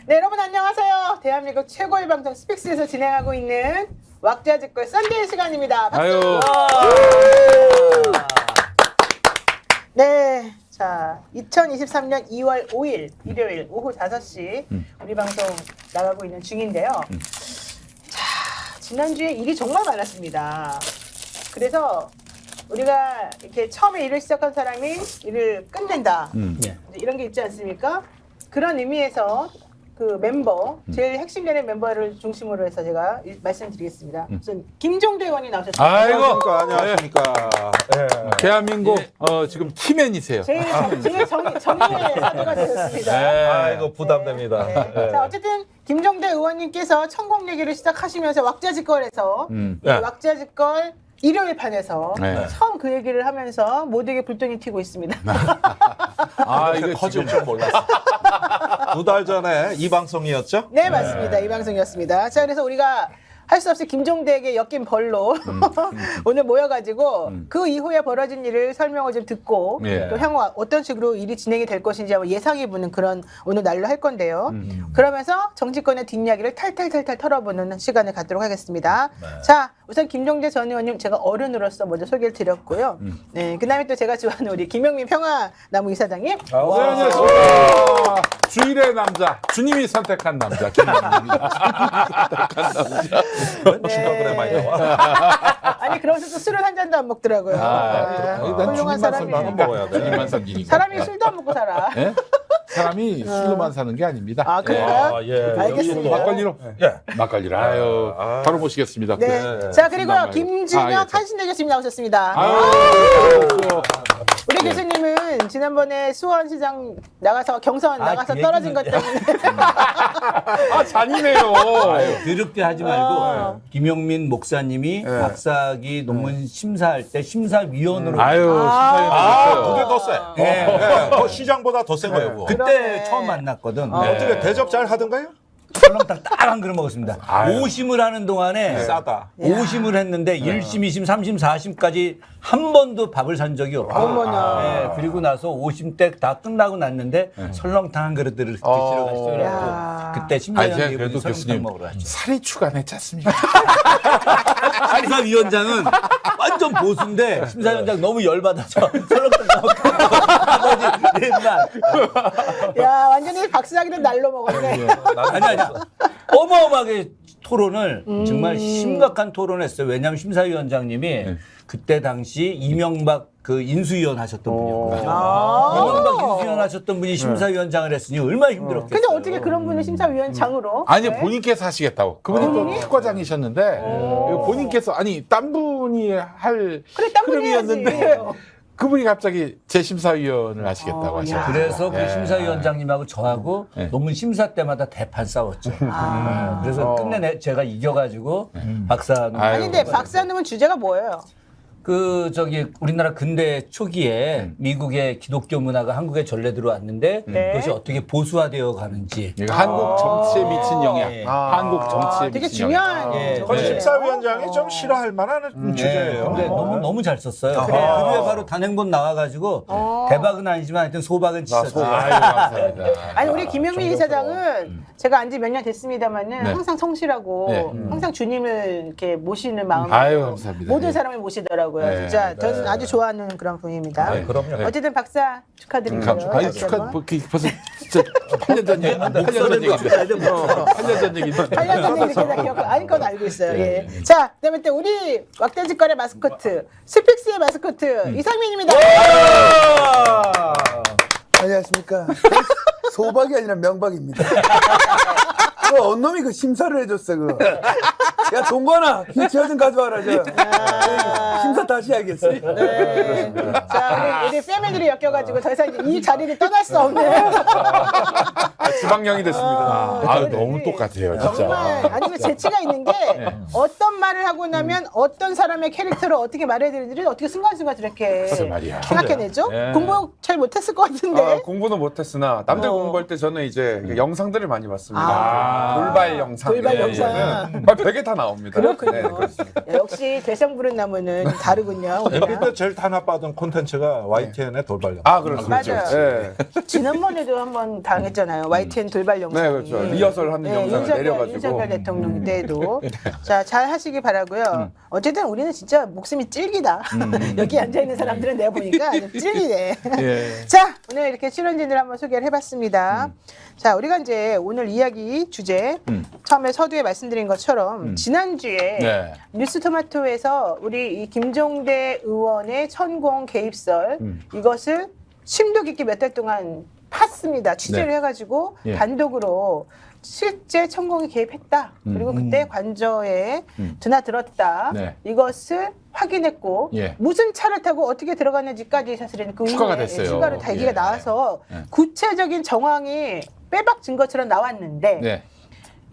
네, 여러분 안녕하세요. 대한민국 최고의 방송 스픽스에서 진행하고 있는 왁자지껄 썬데이 시간입니다. 박수! 아유. 네, 자 2023년 2월 5일 일요일 오후 5시 우리 방송 나가고 있는 중인데요. 자, 지난주에 일이 정말 많았습니다. 그래서 우리가 이렇게 처음에 일을 시작한 사람이 일을 끝낸다. 이제 이런 게 있지 않습니까? 그런 의미에서 그 멤버, 제일 핵심되는 멤버를 중심으로 해서 제가 말씀드리겠습니다. 우선 김종대 의원이 나오셨습니다. 아이고. 안녕하십니까. 예. 대한민국 지금 티맨이세요. 제일 정의의 사도가 되셨습니다. 아이고 부담됩니다. 네. 예. 자, 어쨌든 김종대 의원님께서 천공 얘기를 시작하시면서 왁자지껄에서 이 네. 왁자지껄 일요일 판에서 네. 처음 그 얘기를 하면서 모두에게 불똥이 튀고 있습니다. 아, 이거 커질 지금 줄 몰랐어. 2달 전에 이 방송이었죠? 네, 맞습니다. 이 방송이었습니다. 자, 그래서 우리가 할 수 없이 김종대에게 엮인 벌로 오늘 모여가지고 그 이후에 벌어진 일을 설명을 좀 듣고 예. 또 향후 어떤 식으로 일이 진행이 될 것인지 한번 예상해보는 그런 오늘 날로 할 건데요. 그러면서 정치권의 뒷이야기를 탈탈탈탈 털어보는 시간을 갖도록 하겠습니다. 자, 우선 김종대 전 의원님 제가 어른으로서 먼저 소개를 드렸고요. 네, 그다음에 또 제가 좋아하는 우리 김영민 평화나무 이사장님. 네, 안녕하십니까. 주일의 남자, 주님이 선택한 남자, 김남입니다. 중간에 많이 나와. 아니 그러면서 또 술을 한 잔도 안 먹더라고요. 난 훌륭한 주님만 사람이에요. 섬기니까. 먹어야 돼. 주님만 섬기니까. 사람이 술도 안 먹고 살아. 예? 사람이 술로만 사는 게 아닙니다. 아, 그래요? 아, 예. 알겠습니다. 막걸리로? 예. 막걸리로. 아유, 아. 바로 모시겠습니다. 네. 네. 자, 그리고요. 말고. 김진혁 아, 예, 한신대 교수님 나오셨습니다. 아유, 우리 교수님은 지난번에 수원시장 나가서 경선 나가서 그 떨어진 것 얘기는- 때문에 아, 잔이네요. 더럽게 하지 말고 김용민 목사님이 네. 박사학위 논문 심사할 때 심사위원으로 아유, 아, 심사위원이었어요. 그게 더 세. 네. 더 시장보다 더 센 거예요. 그거. 그때 그러네. 처음 만났거든. 어떻게 대접 잘 하던가요? 설렁탕 딱 한 그릇 먹었습니다. 아유. 오심을 하는 동안에 싸다. 오심을 했는데 1심, 2심, 3심, 4심까지 한 번도 밥을 산 적이 없고 어머나. 네, 그리고 나서 5심 때 다 끝나고 났는데 설렁탕 한 그릇들을 드시러 가시더라고요. 야. 그때 아니, 10년 제가 뒤에 그래도 설렁탕 교수님 먹으러 갔죠. 살이 추가했지 않습니까? 심사위원장은 완전 보수인데 심사위원장 너무 열받아서 설렁탕 먹고 나머지 넷만 야, 완전히 박수하기는 날로 먹었네. 아니 어마어마하게 토론을 정말 심각한 토론을 했어요. 왜냐하면 심사위원장님이 그때 당시 이명박 그 인수위원 하셨던 분이었거든요. 이명박 인수위원 하셨던 분이 심사위원장을 했으니 얼마나 힘들었겠어요. 근데 어떻게 그런 분을 심사위원장으로? 아니, 네? 본인께서 하시겠다고. 그분이 또 특과장이셨는데, 본인께서, 아니, 딴 분이 할 그래, 딴 분이 흐름이었는데, 해야지. 그분이 갑자기 제 심사위원을 하시겠다고 하셔서. 그래서 그 예. 심사위원장님하고 저하고 논문 심사 때마다 대판 싸웠죠. 그래서 끝내 제가 이겨가지고 박사 논문. 아니, 근데 박사님은 주제가 뭐예요? 그 저기 우리나라 근대 초기에 미국의 기독교 문화가 한국에 전래 들어왔는데 네. 그것이 어떻게 보수화되어 가는지 이거 한국 정치에 미친 영향. 예. 한국 정치에 되게 미친 영향. 중요한 예. 그건 주제네요. 심사위원장이 좀 싫어할 만한 주제예요. 근데 너무 잘 썼어요. 그 후에 바로 단행본 나와가지고 대박은 아니지만 하여튼 소박은 치셨죠. 아유, 감사합니다. 아니 우리 김영민 이사장은 제가 안지 몇 년 됐습니다만은 네. 항상 성실하고 네. 항상 주님을 이렇게 모시는 마음으로 아유, 감사합니다. 모든 예. 사람을 모시더라고요. 네. 진짜 저는 아주 좋아하는 그런 분입니다. 네. 그럼요. 어쨌든 박사 축하드리고요. 아니, 다시 축하, 한번. 벌써 진짜 8년 전 얘기, 8년 전 얘기인데. 8년 전 얘기인데. 8년 전에 이렇게 다 기억, 아니 건 알고 있어요. 예. 자, 그다음에 또 우리 왁자지껄의 마스코트, 스픽스의 마스코트 이상민입니다. 안녕하십니까. 소박이 아니라 명박입니다. 그 언놈이 그 심사를 해줬어, 그. 야, 동관아, 휠체어 좀 가져와라, 저. 심사 다시 하겠어. 네. 자, 우리 패밀리를 엮여가지고 더 이상 이제 이 자리를 떠날 수 없는. 지방령이 됐습니다. 아, 너무 똑같아요, 진짜. 정말 아니 그 재치가 있는 게 어떤 말을 하고 나면 어떤 사람의 캐릭터를 어떻게 말해야 되는지를 어떻게 순간순간 저렇게 글쎄 말이야. 생각해내죠? 예. 공부 잘 못했을 것 같은데. 아, 공부는 못했으나 남들 공부할 때 저는 이제 그 영상들을 많이 봤습니다. 아. 돌발 영상. 돌발 예, 영상. 예. 되게 다 나옵니다. 그렇군요. 네, 그렇습니다. 역시 대상 부른 나무는 좀 다르군요. 우리가. MB 때 제일 탄압받은 콘텐츠가 YTN의 돌발령. 아, 그렇죠. 맞아요. 네. 지난번에도 한번 당했잖아요. YTN 돌발 영상. 네, 그렇죠. 리허설 하는 영상을 내려가지고. 윤석열 대통령 때도. 자, 잘 하시기 바라고요. 어쨌든 우리는 진짜 목숨이 찔기다. 여기 앉아 있는 사람들은 내가 보니까 좀 찔기네. 예. 자, 오늘 이렇게 출연진을 한번 소개를 해봤습니다. 자, 우리가 이제 오늘 이야기 주제 처음에 서두에 말씀드린 것처럼 지난주에 네. 뉴스토마토에서 우리 이 김종대 의원의 천공 개입설 이것을 심도 깊게 몇 달 동안 팠습니다. 취재를 네. 해가지고 예. 단독으로 실제 천공이 개입했다. 그리고 그때 관저에 드나들었다. 네. 이것을 확인했고 예. 무슨 차를 타고 어떻게 들어갔는지까지 사실은 그 추가가 이후에 됐어요. 추가로 다 얘기가 예. 나와서 예. 구체적인 정황이 빼박 증거처럼 나왔는데 네.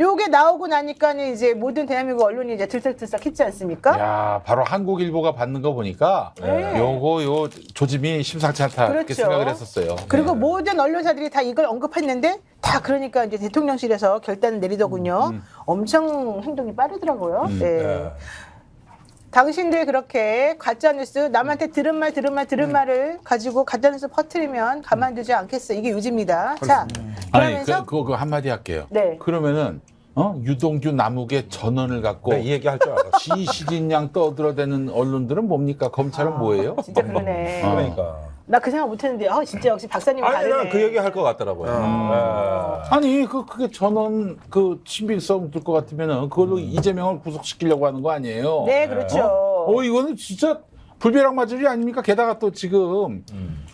요게 나오고 나니까는 이제 모든 대한민국 언론이 이제 들썩들썩 했지 않습니까? 야, 바로 한국일보가 받는 거 보니까 네. 요 조짐이 심상치 않다 이렇게 그렇죠. 생각을 했었어요. 그리고 네. 모든 언론사들이 다 이걸 언급했는데 다 그러니까 이제 대통령실에서 결단을 내리더군요. 엄청 행동이 빠르더라고요. 네. 네. 당신들 그렇게 가짜뉴스 남한테 들은 말을 가지고 가짜뉴스 퍼뜨리면 가만두지 않겠어. 이게 요지입니다. 자, 아니 그러면서 그거 한마디 할게요. 네. 그러면은 유동규 남욱의 전원을 갖고 네, 이 얘기 할 줄 알았어. 시진양 떠들어대는 언론들은 뭡니까? 검찰은 뭐예요? 진짜 그러네. 그러니까. 나 그 생각 못했는데 진짜 역시 박사님은 아니, 다르네. 난 그 얘기 할 것 같더라고요. 아니 그게 전원 그 친밀성 들 것 같으면은 그걸로 이재명을 구속시키려고 하는 거 아니에요? 네, 그렇죠. 이거는 진짜 불벼락마저리 아닙니까? 게다가 또 지금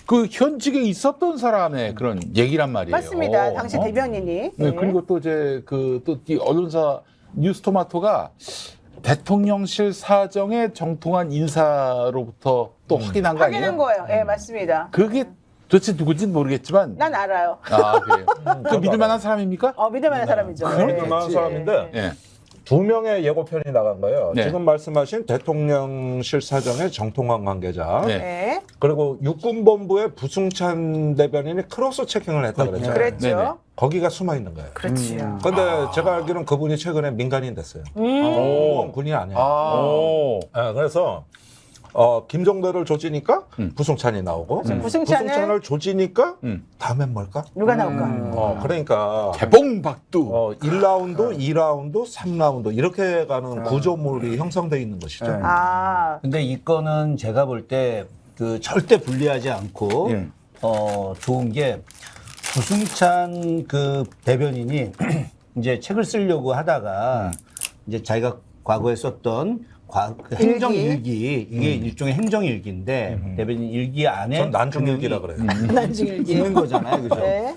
그 현직에 있었던 사람의 그런 얘기란 말이에요. 맞습니다. 당시 대변인이. 네, 그리고 또 이제 이 언론사 뉴스토마토가 대통령실 사정에 정통한 인사로부터 또 확인한 거 아니에요? 확인한 거예요. 예, 맞습니다. 그게 도대체 누군지는 모르겠지만 난 알아요. 그래요. 그 믿을 만한 사람입니까? 믿을 만한 사람이죠. 그럴 예. 만한 사람인데 예. 2명의 예고편이 나간 거예요. 네. 지금 말씀하신 대통령실 사정의 정통관 관계자. 네. 네. 그리고 육군본부의 부승찬 대변인이 크로스 체킹을 했다 그랬잖아요. 그랬죠. 네네. 거기가 숨어 있는 거예요. 그렇지요. 근데 제가 알기로는 그분이 최근에 민간인 됐어요. 군이 아니에요. 오. 네, 그래서 김종대를 조지니까 부승찬이 나오고 부승찬을 조지니까 다음엔 뭘까? 누가 나올까? 그러니까 개봉박두. 1라운드, 2라운드, 3라운드 이렇게 가는 구조물이 형성돼 있는 것이죠. 근데 이 건은 제가 볼 때 그 절대 불리하지 않고 예. 좋은 게 부승찬 그 대변인이 이제 책을 쓰려고 하다가 이제 자기가 과거에 썼던 그 행정일기 이게 일종의 행정일기인데 대변인 일기 안에 전 난중일기라 그래요. 난중일기. 있는 거잖아요, 그죠? 네.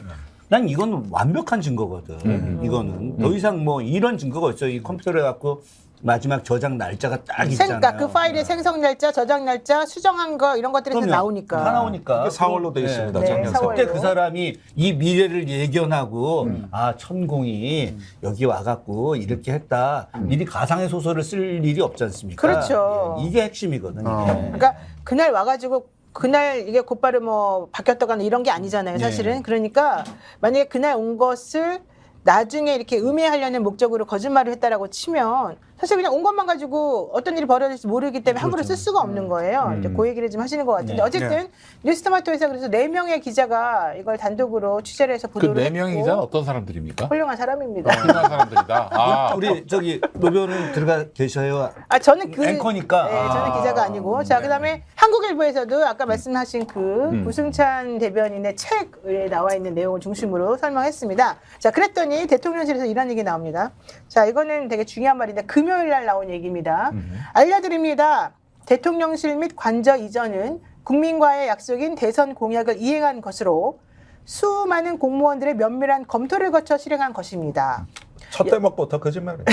난 이건 완벽한 증거거든. 이거는 더 이상 뭐 이런 증거가 있어. 이 컴퓨터를 갖고 마지막 저장 날짜가 딱 있잖아요. 그러니까 그 파일의 생성 날짜, 저장 날짜, 수정한 거 이런 것들이 다 그럼요. 나오니까. 다 나오니까. 그게 4월로 돼 있습니다. 네, 작년 4월. 그때 그 사람이 이 미래를 예견하고 천공이 여기 와갖고 이렇게 했다. 미리 가상의 소설을 쓸 일이 없지 않습니까? 그렇죠. 이게 핵심이거든. 이게. 그러니까 그날 와가지고 그날 이게 곧바로 뭐 바뀌었다거나 이런 게 아니잖아요, 사실은. 그러니까 만약에 그날 온 것을 나중에 이렇게 음해하려는 목적으로 거짓말을 했다라고 치면 사실 그냥 온 것만 가지고 어떤 일이 벌어질지 모르기 때문에 함부로 쓸 수가 없는 거예요. 이제 그 얘기를 좀 하시는 것 같은데 어쨌든 뉴스토마토에서 그래서 4명의 기자가 이걸 단독으로 취재를 해서 그 보도를 네 명의 했고 기자는 어떤 사람들입니까? 훌륭한 사람입니다. 훌륭한 사람들이다. 우리 저기 노변은 들어가 계셔요. 저는 앵커니까. 네, 저는 기자가 아니고. 자, 그다음에 한국일보에서도 아까 말씀하신 그 부승찬 대변인의 책에 나와 있는 내용을 중심으로 설명했습니다. 자, 그랬더니 대통령실에서 이런 얘기 나옵니다. 자, 이거는 되게 중요한 말인데 금요일 날 나온 얘기입니다. 알려드립니다. 대통령실 및 관저 이전은 국민과의 약속인 대선 공약을 이행한 것으로 수많은 공무원들의 면밀한 검토를 거쳐 실행한 것입니다. 첫 대목부터 거짓말이에요.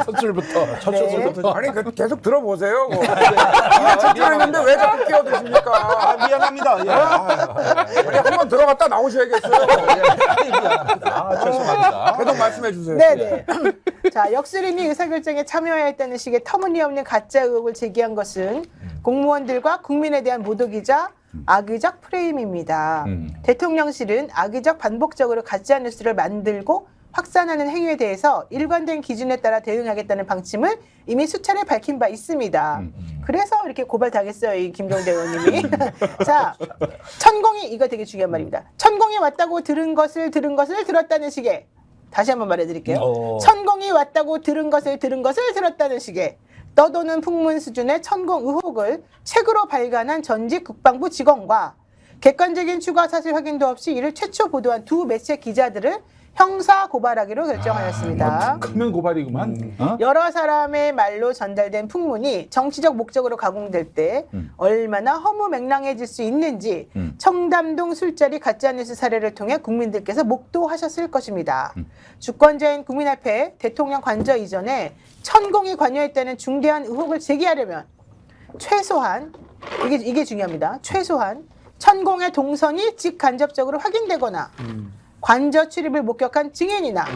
첫 줄부터. 첫 네. 줄부터. 아니 계속 들어보세요. 이게 집중했는데 왜 자꾸 끼어드십니까? 미안합니다. 예. 아니 한번 들어갔다 나오셔야겠어요. 미안합니다. 죄송합니다. 계속 말씀해 주세요. 네네. 자, 역술인이 의사결정에 참여해야 했다는 식의 터무니없는 가짜 의혹을 제기한 것은 공무원들과 국민에 대한 모독이자 악의적 프레임입니다. 대통령실은 악의적 반복적으로 가짜 뉴스를 만들고 확산하는 행위에 대해서 일관된 기준에 따라 대응하겠다는 방침을 이미 수차례 밝힌 바 있습니다. 그래서 이렇게 고발당했어요, 이 김종대 의원님이. 자, 천공이 이거 되게 중요한 말입니다. 천공이 왔다고 들은 것을 들었다는 식의, 다시 한번 말해드릴게요. 천공이 왔다고 들은 것을 들었다는 식의 떠도는 풍문 수준의 천공 의혹을 책으로 발간한 전직 국방부 직원과 객관적인 추가 사실 확인도 없이 이를 최초 보도한 두 매체 기자들을 형사 고발하기로 결정하였습니다. 크면 고발이구만. 어? 여러 사람의 말로 전달된 풍문이 정치적 목적으로 가공될 때 얼마나 허무맹랑해질 수 있는지 청담동 술자리 가짜뉴스 사례를 통해 국민들께서 목도하셨을 것입니다. 주권자인 국민 앞에 대통령 관저 이전에 천공이 관여했다는 중대한 의혹을 제기하려면 최소한 이게 중요합니다. 최소한 천공의 동선이 직간접적으로 확인되거나 관저 출입을 목격한 증인이나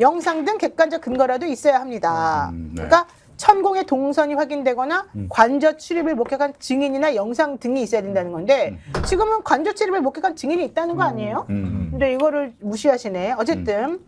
영상 등 객관적 근거라도 있어야 합니다. 네. 그러니까 천공의 동선이 확인되거나 관저 출입을 목격한 증인이나 영상 등이 있어야 된다는 건데 지금은 관저 출입을 목격한 증인이 있다는 거 아니에요? 근데 이거를 무시하시네. 어쨌든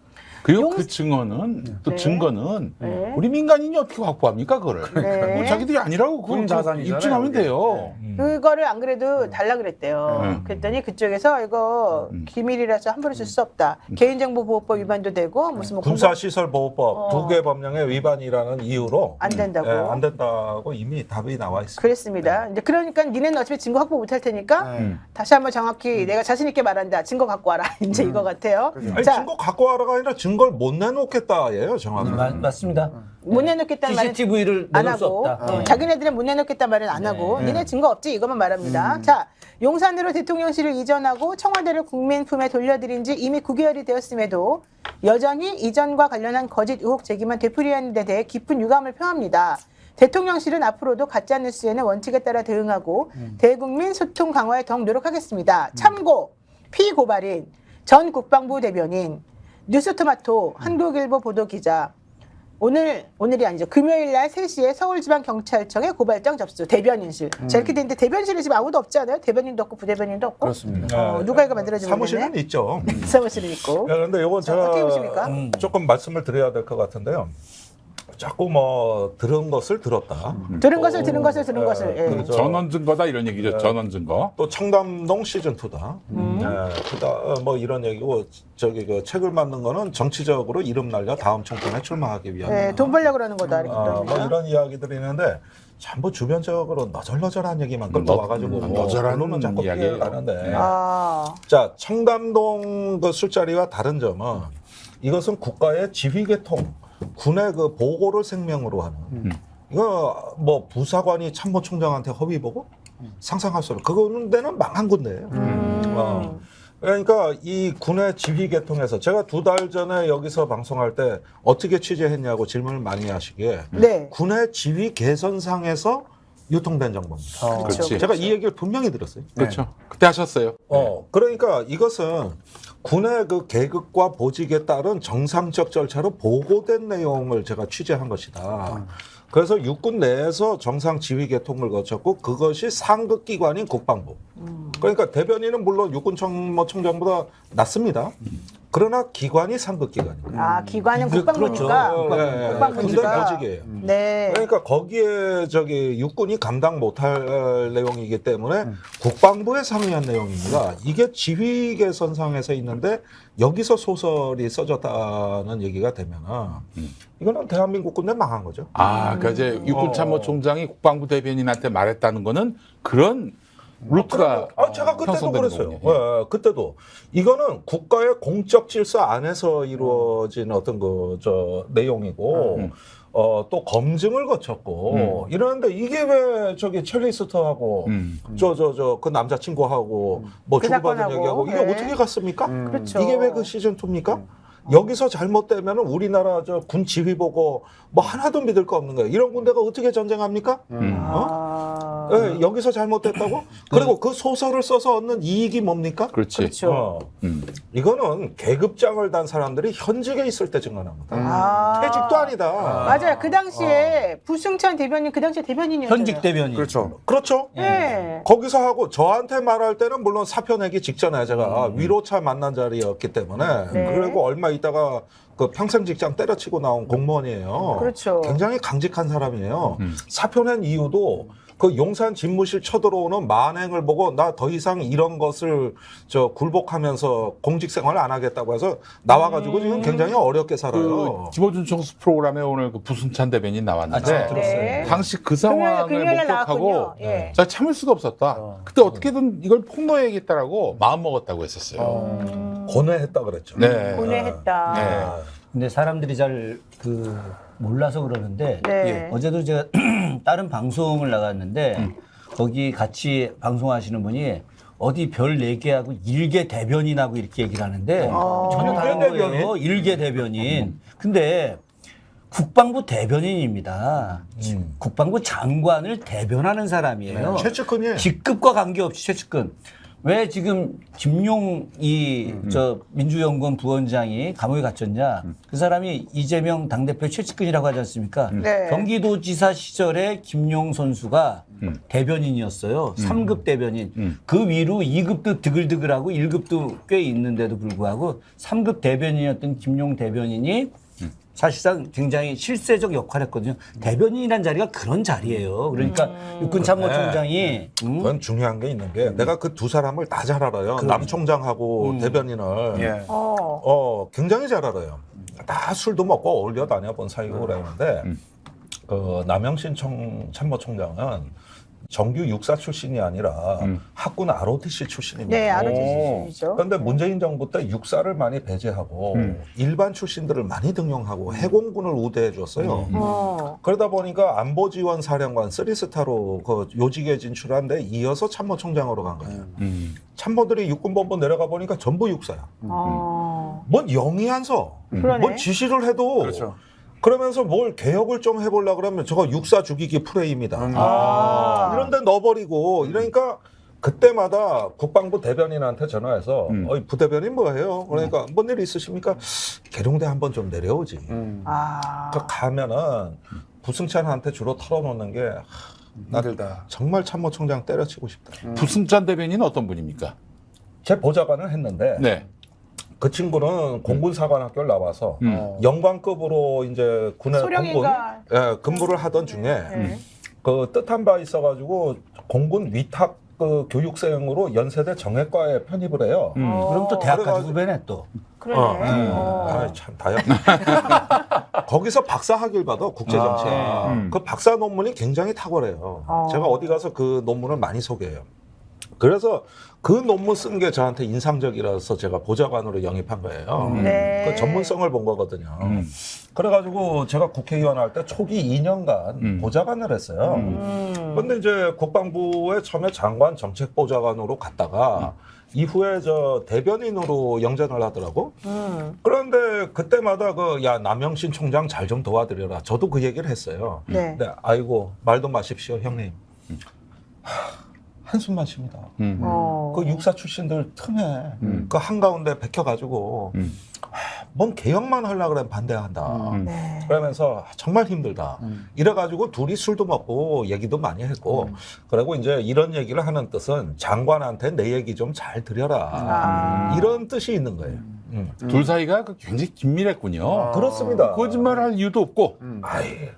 그리고 그 증언은 또 네. 증거는 네. 우리 민간인이 어떻게 확보합니까 그거를? 네. 뭐 자기들이 아니라고 군 자산이잖아요, 입증하면 그게. 돼요. 그거를 안 그래도 달라 그랬대요. 그랬더니 그쪽에서 이거 기밀이라서 함부로 줄 수 없다. 개인정보보호법 위반도 되고 무슨 뭐 군사시설보호법 두 개 법령의 위반이라는 이유로 안 된다고. 안 된다고 이미 답이 나와 있습니다. 그랬습니다. 이제 그러니까 니네는 어차피 증거 확보 못할 테니까 다시 한번 정확히 내가 자신 있게 말한다. 증거 갖고 와라. 이제 이거 같아요. 아니, 증거 갖고 와라가 아니라 증거를 못 내놓겠다예요, 정확히. 맞습니다. 못 내놓겠다는 말은 CCTV를 안 내놓을 수 하고 없다. 자기네들은 못 내놓겠다는 말은 안 하고 니네 증거 없지 이것만 말합니다. 자, 용산으로 대통령실을 이전하고 청와대를 국민 품에 돌려드린 지 이미 9개월이 되었음에도 여전히 이전과 관련한 거짓 의혹 제기만 되풀이하는 데 대해 깊은 유감을 표합니다. 대통령실은 앞으로도 가짜뉴스에는 원칙에 따라 대응하고 대국민 소통 강화에 더욱 노력하겠습니다. 참고 피고발인 전 국방부 대변인 뉴스토마토 한국일보 보도기자 오늘이 아니죠. 금요일 날 3시에 서울지방경찰청에 고발장 접수. 대변인실. 자, 이렇게 되는데 대변실에 지금 아무도 없지 않아요? 대변인도 없고 부대변인도 없고. 그렇습니다. 누가 이거 만들어주는 사무실은 있죠. 사무실은 있고. 그런데 이건 자, 제가 어떻게 보십니까? 조금 말씀을 드려야 될 것 같은데요. 자꾸 뭐 들은 것을 들었다. 들은 것을 들은 것을 들은 것을. 예. 그렇죠. 전원 증거다 이런 얘기죠. 전원 증거. 또 청담동 시즌 2다. 그다 뭐 이런 얘기고 저기 그 책을 만든 거는 정치적으로 이름 날려 다음 총선에 출마하기 위한. 예, 돈 벌려고 그러는 거다. 이렇게 뭐 그럽니다. 이런 이야기들이 있는데 전부 주변적으로 너절너절한 얘기만 끌고 와가지고 너절한 언론은 자꾸 이야기예요. 피해가는데. 아, 자, 청담동 그 술자리와 다른 점은 이것은 국가의 지휘계통, 군의 그 보고를 생명으로 하는. 이거 뭐 부사관이 참모총장한테 허위 보고 상상할 수 없는. 그거는 데는 망한 군대예요. 그러니까 이 군의 지휘계통에서 제가 2달 전에 여기서 방송할 때 어떻게 취재했냐고 질문을 많이 하시기에 네. 군의 지휘 개선상에서 유통된 정보입니다. 그렇지. 제가 이 얘기를 분명히 들었어요. 그렇죠. 그때 하셨어요. 그러니까 이것은 군의 그 계급과 보직에 따른 정상적 절차로 보고된 내용을 제가 취재한 것이다. 그래서 육군 내에서 정상 지휘 계통을 거쳤고 그것이 상급 기관인 국방부. 그러니까 대변인은 물론 육군 총장보다 낮습니다. 그러나 기관이 상급 기관입니다. 아, 기관은 국방부니까. 네, 국방부니까. 군대 보직이에요. 네. 그러니까 거기에 저기 육군이 감당 못할 내용이기 때문에 국방부에 상의한 내용입니다. 이게 지휘 개선상에서 있는데 여기서 소설이 써졌다는 얘기가 되면은 이거는 대한민국 군대 망한 거죠. 그러니까 이제 육군참모총장이 국방부 대변인한테 말했다는 거는 그런 루트가 제가 그때도 형성되는 그랬어요. 거군요. 예, 그때도 이거는 국가의 공적 질서 안에서 이루어진 어떤 그 저 내용이고 또 검증을 거쳤고 이러는데 이게 왜 저기 첼리스트하고 그 남자친구하고 뭐 그 주고받은 사건하고, 얘기하고 이게 네. 어떻게 갔습니까? 그렇죠. 이게 왜 그 시즌 2입니까? 여기서 잘못되면 우리나라 저 군 지휘 보고 뭐 하나도 믿을 거 없는 거예요. 이런 군대가 어떻게 전쟁합니까? 네, 여기서 잘못됐다고? 그리고 그 소설을 써서 얻는 이익이 뭡니까? 그렇지. 그렇죠. 이거는 계급장을 단 사람들이 현직에 있을 때 증언합니다. 퇴직도 아니다. 맞아요. 그 당시에 부승찬 대변인, 그 당시에 대변인이었잖아요. 현직 대변인. 그렇죠. 그렇죠? 네. 거기서 하고 저한테 말할 때는 물론 사표 내기 직전에 제가 위로차 만난 자리였기 때문에 네. 그리고 얼마 있다가 그 평생 직장 때려치고 나온 공무원이에요. 그렇죠. 굉장히 강직한 사람이에요. 사표 낸 이유도 그 용산 집무실 쳐들어오는 만행을 보고 나 더 이상 이런 것을 굴복하면서 공직 생활을 안 하겠다고 해서 나와가지고 지금 굉장히 어렵게 살아요. 그 집어준 청수 프로그램에 오늘 그 부승찬 대변인 나왔는데 제가 들었어요. 네. 당시 그 상황을 금요일에 목격하고 나왔군요. 예. 자 참을 수가 없었다. 그때 어떻게든 이걸 폭로해야겠다라고 마음 먹었다고 했었어요. 고뇌했다 그랬죠. 네. 고뇌했다. 네. 근데 사람들이 잘 몰라서 그러는데 네. 어제도 제가 다른 방송을 나갔는데 거기 같이 방송하시는 분이 어디 별 4개하고 일개 대변인하고 이렇게 얘기를 하는데 전혀 다른 거예요. 일개 대변인. 근데 국방부 대변인입니다. 국방부 장관을 대변하는 사람이에요. 최측근이에요. 직급과 관계없이 최측근. 왜 지금 김용 저 민주연구원 부원장이 감옥에 갇혔냐? 그 사람이 이재명 당대표 최측근이라고 하지 않습니까? 네. 경기도지사 시절에 김용 선수가 대변인이었어요. 3급 대변인. 그 위로 2급도 드글드글하고 1급도 꽤 있는데도 불구하고 3급 대변인이었던 김용 대변인이 사실상 굉장히 실세적 역할을 했거든요. 대변인이라는 자리가 그런 자리예요. 그러니까 육군참모총장이 그건 중요한 게 있는 게 내가 그 두 사람을 다 잘 알아요. 남 총장하고 대변인을 예. 굉장히 잘 알아요. 다 술도 먹고 어울려 다녀본 사이고 그러는데 그 남영신 참모총장은 정규 육사 출신이 아니라 학군 ROTC 출신입니다. 네, ROTC이죠. 그런데 문재인 정부 때 육사를 많이 배제하고 일반 출신들을 많이 등용하고 해공군을 우대해 줬어요. 그러다 보니까 안보지원 사령관 3스타로 그 요직에 진출한데 이어서 참모총장으로 간 거예요. 참모들이 육군본부 내려가 보니까 전부 육사야. 뭔 영이 안 서. 그러네. 뭔 지시를 해도 그렇죠. 그러면서 뭘 개혁을 좀 해보려고 그러면 저거 육사 죽이기 프레임이다. 이런 데 넣어버리고 이러니까 그때마다 국방부 대변인한테 전화해서 어이 부대변인 뭐해요? 그러니까 뭔 일 있으십니까? 계룡대 한번 좀 내려오지. 그 가면은 부승찬한테 주로 털어놓는 게 나 힘들다. 정말 참모총장 때려치고 싶다. 부승찬 대변인은 어떤 분입니까? 제 보좌관을 했는데 네. 그 친구는 공군사관학교를 나와서 영관급으로 이제 군의 소령인가? 근무를 하던 중에 네. 그 뜻한 바 있어가지고 공군 위탁 그 교육생으로 연세대 정예과에 편입을 해요. 그럼 또 대학 가지고 그래가지고- 배네 또. 그러네. 참 다양. 거기서 박사 학위를 받아 국제정치. 그 박사 논문이 굉장히 탁월해요. 제가 어디 가서 그 논문을 많이 소개해요. 그래서 그 논문 쓴 게 저한테 인상적이라서 제가 보좌관으로 영입한 거예요. 네. 그 전문성을 본 거거든요. 그래가지고 제가 국회의원 할 때 초기 2년간 보좌관을 했어요. 근데 이제 국방부에 처음에 장관 정책보좌관으로 갔다가 이후에 저 대변인으로 영전을 하더라고. 그런데 그때마다 야 남영신 총장 잘 좀 도와드려라. 저도 그 얘기를 했어요. 네. 근데 아이고 말도 마십시오 형님. 한숨만 쉽니다. 그 육사 출신들 틈에 그 한가운데 베껴가지고 뭔 개혁만 하려고 그러면 반대한다. 네. 그러면서 정말 힘들다. 이래가지고 둘이 술도 먹고 얘기도 많이 했고 그리고 이제 이런 얘기를 하는 뜻은 장관한테 내 얘기 좀 잘 들여라. 이런 뜻이 있는 거예요. 둘 사이가 굉장히 긴밀했군요. 그렇습니다. 거짓말할 이유도 없고. 아이,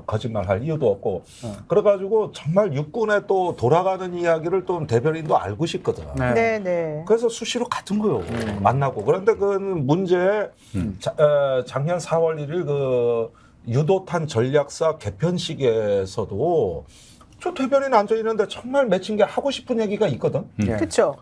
거짓말할 이유도 없고 그래가지고 정말 육군에 또 돌아가는 이야기를 또 대변인도 알고 싶거든. 네, 네. 그래서 수시로 같은 거요. 만나고. 그런데 그 문제 작년 4월 1일 그 유도탄 전략사 개편식에서도 저 대변인 앉아 있는데 정말 맺힌 게 하고 싶은 얘기가 있거든. 그렇죠.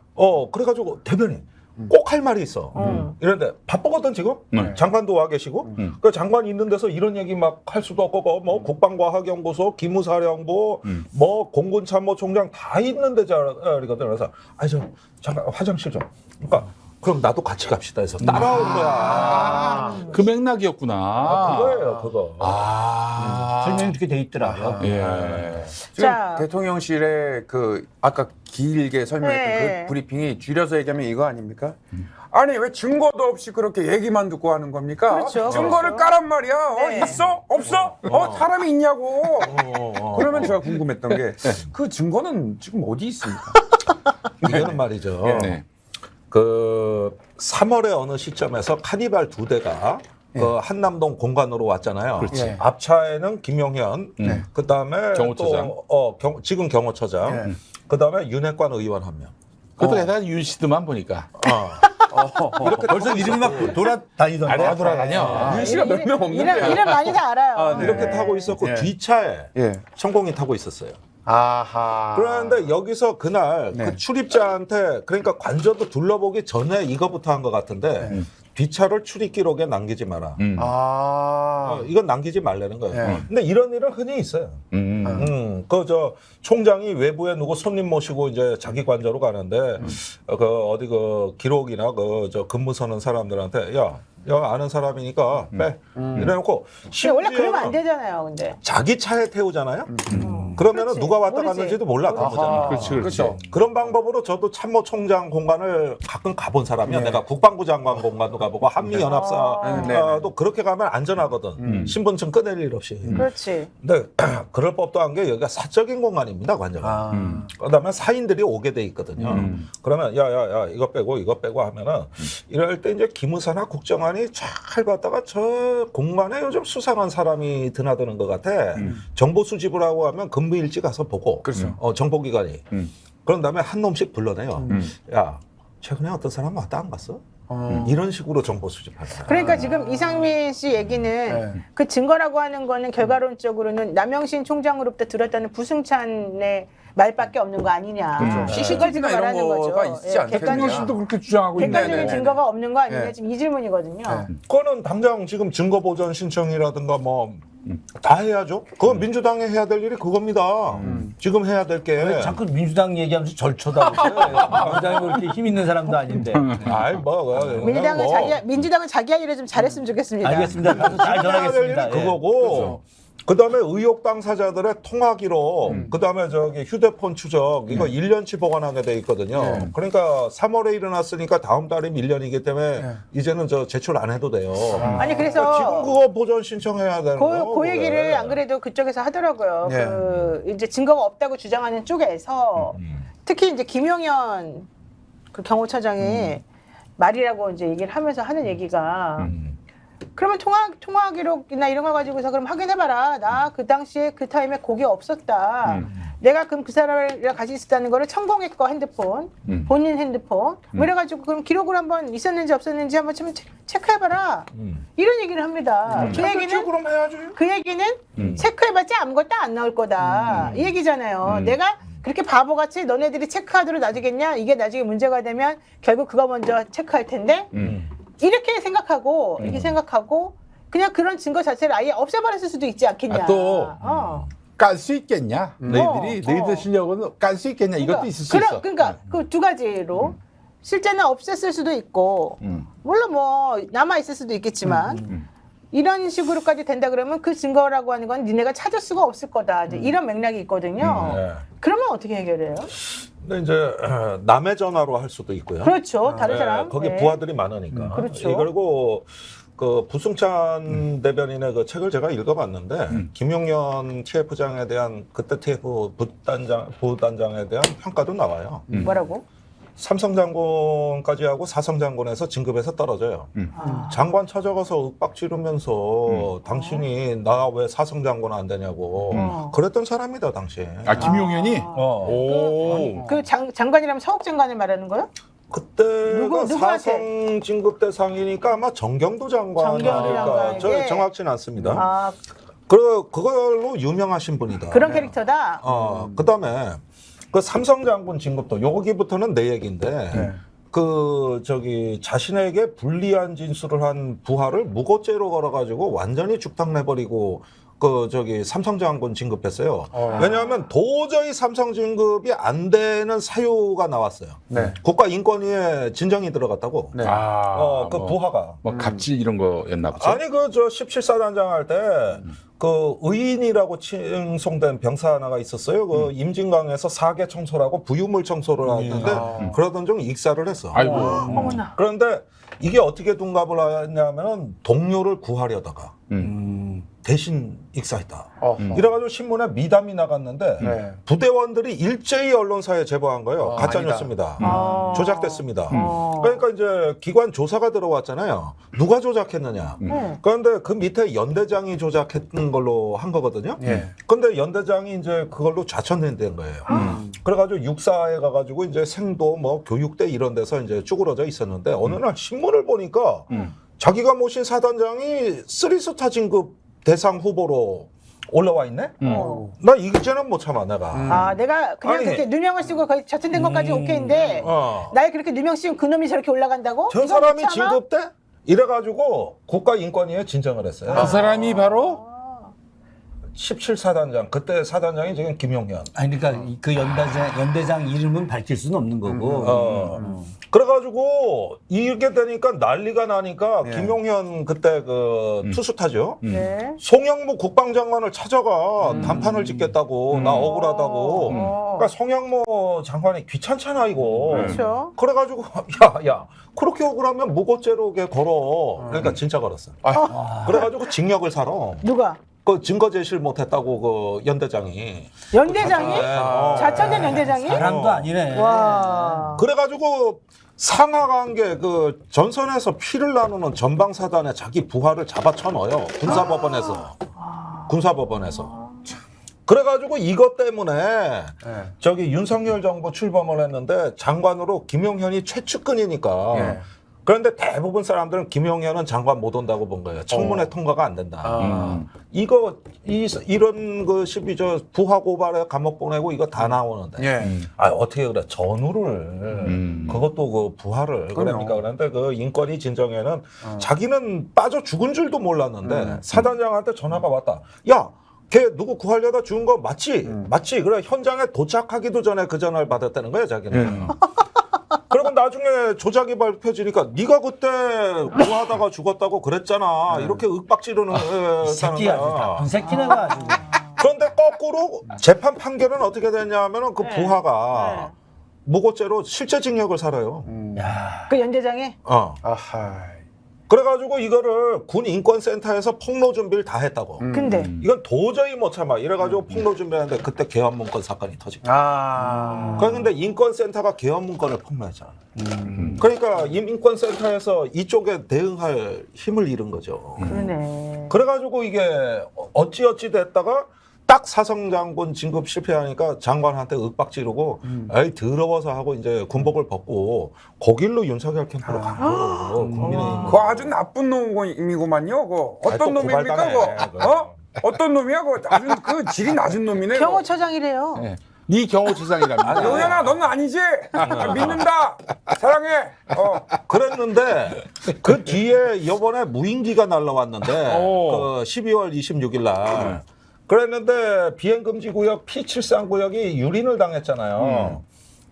그래가지고 대변인 꼭 할 말이 있어. 이런데 바쁘거든 지금. 네. 장관도 와 계시고. 그 장관 있는 데서 이런 얘기 막 할 수도 없고 뭐 국방과학연구소, 기무사령부, 뭐 공군참모총장 다 있는데 자리거든. 그래서 저 잠깐 화장실 좀. 그러니까 그럼 나도 같이 갑시다 해서 따라온 거야. 그 맥락이었구나. 그거예요, 그거. 설명이 그렇게 돼 있더라고요. 예. 지금 자. 대통령실의 그 아까 길게 설명했던 네. 그 브리핑이 줄여서 얘기하면 이거 아닙니까? 아니 왜 증거도 없이 그렇게 얘기만 듣고 하는 겁니까? 그렇죠. 증거를 그렇죠. 까란 말이야. 네. 있어? 없어? 사람이 있냐고. 그러면 제가 궁금했던 게 그 증거는 지금 어디 있습니까? 이거는 말이죠. 네. 그 3월에 어느 시점에서 카니발 2대가 그 한남동 공간으로 왔잖아요. 그렇지. 예. 앞차에는 김용현, 그다음에 경호처장. 또 지금 경호처장, 예. 그다음에 윤핵관 의원 한 명. 그것도 게다가 윤씨드만 보니까. 이렇게 벌써 이름이 막 돌아다니던데. 다 돌아다녀. 윤 씨가 몇 명 없는데. 이름 많이 다 알아요. 네. 이렇게 타고 있었고 예. 뒤차에 예. 천공이 타고 있었어요. 아하. 그런데 여기서 그날 네. 그 출입자한테 그러니까 관저도 둘러보기 전에 이거부터 한 것 같은데 뒷차를 출입 기록에 남기지 마라. 아. 이건 남기지 말라는 거예요. 네. 근데 이런 일은 흔히 있어요. 그 저 총장이 외부에 누구 손님 모시고 이제 자기 관저로 가는데 그 어디 그 기록이나 그 저 근무 서는 사람들한테 야 아는 사람이니까 빼 이래놓고 근데 원래 그러면 안 심지어는 되잖아요. 근데 자기 차에 태우잖아요. 그러면은 그렇지. 누가 왔다 모르지. 갔는지도 몰라 그런 거잖아. 그렇지, 그렇지. 그렇죠. 그런 방법으로 저도 참모총장 공간을 가끔 가본 사람이야. 네. 내가 국방부 장관 공간도 가보고 한미연합사도 네. 그렇게 가면 안전하거든. 신분증 꺼낼 일 없이. 그렇지. 근데 그럴 법도 한 게 여기가 사적인 공간입니다, 관저가. 아. 그다음에 사인들이 오게 돼 있거든요. 그러면 야야야 이거 빼고 하면은 이럴 때 이제 기무사나 국정원이 잘 봤다가 저 공간에 요즘 수상한 사람이 드나드는 것 같아. 정보 수집을 하고 하면 근무일지 가서 보고. 그렇죠. 정보기관이. 그런 다음에 한 놈씩 불러내요. 야 최근에 어떤 사람 왔다 안 갔어? 이런 식으로 정보 수집하는 거야. 그러니까 지금 이상민 씨 얘기는 네. 그 증거라고 하는 거는 결과론적으로는 남영신 총장으로부터 들었다는 부승찬의 말밖에 없는 거 아니냐. 그렇죠. 그걸 지금 CCTV 나 이런 말하는 거죠. 거가 있지 않겠느냐. 대통령실도 그렇게 주장하고 객관적인 있네. 증거가 없는 거 아니냐. 네. 지금 이 질문이거든요. 네. 그거는 당장 지금 증거 보전 신청이라든가 뭐 다 해야죠. 그건 민주당이 해야 될 일이 그겁니다. 지금 해야 될 게. 자꾸 민주당 얘기하면서 절쳐다보고 민주당이 뭐 이렇게 힘 있는 사람도 아닌데. 아이 뭐 민주당은 민주당은 자기 할 일을 좀 잘했으면 좋겠습니다. 알겠습니다. 가서 잘 해야 될 전하겠습니다. 일이 예. 그거고. 그다음에 의혹 당사자들의 통화 기록, 그다음에 저기 휴대폰 추적 이거 1년치 보관하게 돼 있거든요. 그러니까 3월에 일어났으니까 다음 달이 1년이기 때문에 이제는 저 제출 안 해도 돼요. 아니 그래서 그러니까 지금 그거 보전 신청해야 되는 거예요. 그 얘기를 안 그래도 그쪽에서 하더라고요. 예. 그 이제 증거가 없다고 주장하는 쪽에서 특히 이제 김용현 그 경호처장이 말이라고 이제 얘기를 하면서 하는 얘기가 그러면 통화 기록이나 이런 거 가지고서 그럼 확인해봐라. 나 그 당시에 그 타임에 곡이 없었다. 내가 그럼 그 사람이랑 같이 있었다는 거를 천공의 거 핸드폰, 본인 핸드폰, 뭐 이래가지고 그럼 기록을 한번 있었는지 없었는지 한번 체크해봐라. 이런 얘기를 합니다. 그럼 해야지. 그 얘기는 체크해봤자 아무것도 안 나올 거다. 이 얘기잖아요. 내가 그렇게 바보같이 너네들이 체크하도록 놔두겠냐? 이게 나중에 문제가 되면 결국 그거 먼저 체크할 텐데 이렇게 생각하고 그냥 그런 증거 자체를 아예 없애버렸을 수도 있지 않겠냐. 깔 수 있겠냐? 너희들 어. 실력은 깔 수 있겠냐? 이것도 있을 수 있어. 그러니까 그 두 가지로 실제는 없앴을 수도 있고 물론 뭐 남아 있을 수도 있겠지만 이런 식으로까지 된다 그러면 그 증거라고 하는 건 니네가 찾을 수가 없을 거다. 이제 이런 맥락이 있거든요. 네. 그러면 어떻게 해결해요? 근데 이제 남의 전화로 할 수도 있고요. 그렇죠. 다른 네, 사람. 거기 네. 부하들이 많으니까. 그렇죠. 그리고 그 부승찬 대변인의 그 책을 제가 읽어봤는데 김용현 TF장에 대한 그때 TF 부단장에 대한 평가도 나와요. 뭐라고? 삼성 장군까지 하고 사성 장군에서 진급에서 떨어져요. 장관 찾아가서 윽박 지르면서 당신이 나 왜 사성 장군 안 되냐고 그랬던 사람이다 당시. 아 김용현이? 오. 그 장관이라면 서욱 장관을 말하는 거요? 그때가 누구한테? 사성 진급 대상이니까 아마 정경도 장관이니까 장관에게? 저 정확치는 않습니다. 아 그걸로 유명하신 분이다. 그런 캐릭터다. 그다음에 그 삼성 장군 진급도 여기부터는 내 얘기인데 그 저기 자신에게 불리한 진술을 한 부하를 무고죄로 걸어가지고 완전히 죽탕 내버리고 그 저기 삼성 장군 진급했어요. 왜냐하면 도저히 삼성 진급이 안 되는 사유가 나왔어요. 네. 국가인권위에 진정이 들어갔다고. 네. 그 부하가. 뭐 갑질 이런 거였나 보죠. 아니 그 저 17사단장 할 때 그 의인이라고 칭송된 병사 하나가 있었어요. 그 임진강에서 사계 청소라고 부유물 청소를 하는데 그러던 중 익사를 했어. 아이고. 어머나. 그런데 이게 어떻게 둔갑을 하냐면은 동료를 구하려다가 대신 익사했다. 어. 이래가지고 신문에 미담이 나갔는데 네. 부대원들이 일제히 언론사에 제보한 거예요. 가짜 아니다. 뉴스입니다. 아. 조작됐습니다. 어. 그러니까 이제 기관 조사가 들어왔잖아요. 누가 조작했느냐. 그런데 그 밑에 연대장이 조작했던 걸로 한 거거든요. 예. 근데 연대장이 이제 그걸로 좌천된 거예요. 그래가지고 육사에 가가지고 이제 생도 뭐 교육대 이런 데서 이제 쭈그러져 있었는데 어느 날 신문을 보니까 자기가 모신 사단장이 3스타 진급 대상 후보로 올라와 있네? 나 이제는 못 참아, 내가. 아, 내가 그냥 아니. 그렇게 누명을 쓰고 거의 좌천된 것까지 오케이인데 날 그렇게 누명 씌운 그놈이 저렇게 올라간다고? 저 이거 사람이 못 참아? 진급대? 이래가지고 국가인권위에 진정을 했어요. 그 사람이 바로 17사단장. 그때 사단장이 지금 김용현. 아니 그러니까 그 연대장 이름은 밝힐 수는 없는 거고. 그래가지고 이렇게 되니까 난리가 나니까 김용현 그때 그 투수타죠. 네. 송영무 국방장관을 찾아가 단판을 짓겠다고 나 억울하다고. 그러니까 송영무 장관이 귀찮잖아 이거. 그렇죠. 그래가지고 야 그렇게 억울하면 무고죄로 걸어. 그러니까 진짜 걸었어. 그래가지고 징역을 살아. 누가? 그 증거 제시를 못했다고 그 연대장이. 연대장이? 네. 좌천된 연대장이? 사람도 아니네. 와. 그래가지고 상하관계 그 전선에서 피를 나누는 전방사단에 자기 부하를 잡아쳐 넣어요. 군사법원에서. 그래가지고 이것 때문에 저기 윤석열 정부 출범을 했는데 장관으로 김용현이 최측근이니까. 예. 그런데 대부분 사람들은 김용현은 장관 못 온다고 본 거예요. 청문회 통과가 안 된다. 이런 것이 저 부하 고발에 감옥 보내고 이거 다 나오는데. 예. 아 어떻게 그래 전우를 그것도 그 부하를 그러니까 그런데 그 인권위 진정에는 자기는 빠져 죽은 줄도 몰랐는데 사단장한테 전화가 왔다. 야, 걔 누구 구하려다 죽은 거 맞지? 맞지? 그래 현장에 도착하기도 전에 그 전화를 받았다는 거야 자기는. 그리고 나중에 조작이 밝혀지니까 네가 그때 구하다가 죽었다고 그랬잖아. 이렇게 윽박지르는 새끼야, 나쁜 새끼네 가지고. 그런데 거꾸로 재판 판결은 어떻게 됐냐면은 그 부하가 무고죄로 실제 징역을 살아요. 야, 그 연대장이? 아하. 그래가지고 이거를 군 인권센터에서 폭로 준비를 다 했다고. 근데 이건 도저히 못 참아. 이래가지고 폭로 준비하는데 그때 계엄문건 사건이 터지고. 그런데 인권센터가 계엄문건을 폭로했잖아. 그러니까 인권센터에서 이쪽에 대응할 힘을 잃은 거죠. 그러네. 그래가지고 이게 어찌어찌 됐다가 딱 사성장군 진급 실패하니까 장관한테 윽박지르고 에이 더러워서 하고 이제 군복을 벗고 거길로 윤석열 캠프로 간 거예요. 국민의힘. 그거 아주 나쁜 놈이구만요. 그거 어떤 또 놈입니까? 고발당해, 그거? 어? 어떤 놈이야? 그거 아주 그 질이 낮은 놈이네. 그거. 경호처장이래요. 네 경호처장이랍니다. 용현아, 너는 아니지? 믿는다. 사랑해. 그랬는데 그 뒤에 이번에 무인기가 날라왔는데 그 12월 26일 날 그랬는데 비행금지구역 P73구역이 유린을 당했잖아요.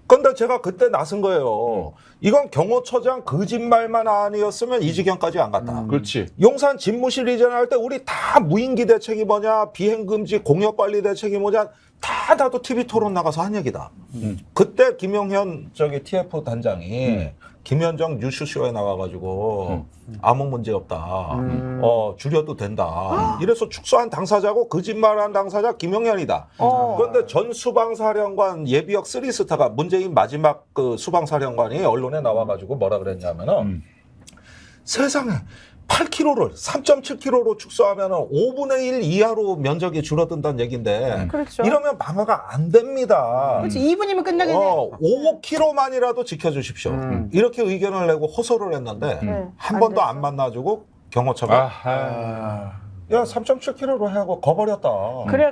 근데 제가 그때 나선 거예요. 이건 경호처장 거짓말만 아니었으면 이 지경까지 안 갔다. 그렇지. 용산 집무실 이전할 때 우리 다 무인기 대책이 뭐냐, 비행금지 공역관리 대책이 뭐냐, 다 나도 TV 토론 나가서 한 얘기다. 그때 김용현 저기 TF 단장이 김현정 뉴스쇼에 나와가지고 아무 문제 없다. 줄여도 된다. 이래서 축소한 당사자고 거짓말한 당사자 김용현이다. 그런데 전 수방사령관 예비역 3스타가 문재인 마지막 그 수방사령관이 언론에 나와가지고 뭐라 그랬냐면은 세상에 8km를 3.7km로 축소하면 5분의 1 이하로 면적이 줄어든다는 얘기인데 그렇죠. 이러면 방어가 안 됩니다. 그렇지. 2분이면 끝나겠네. 5km만이라도 지켜주십시오. 이렇게 의견을 내고 호소를 했는데 한 안 번도 됐어. 안 만나주고 경호처가 아하. 야 3.7km로 하고 거버렸다.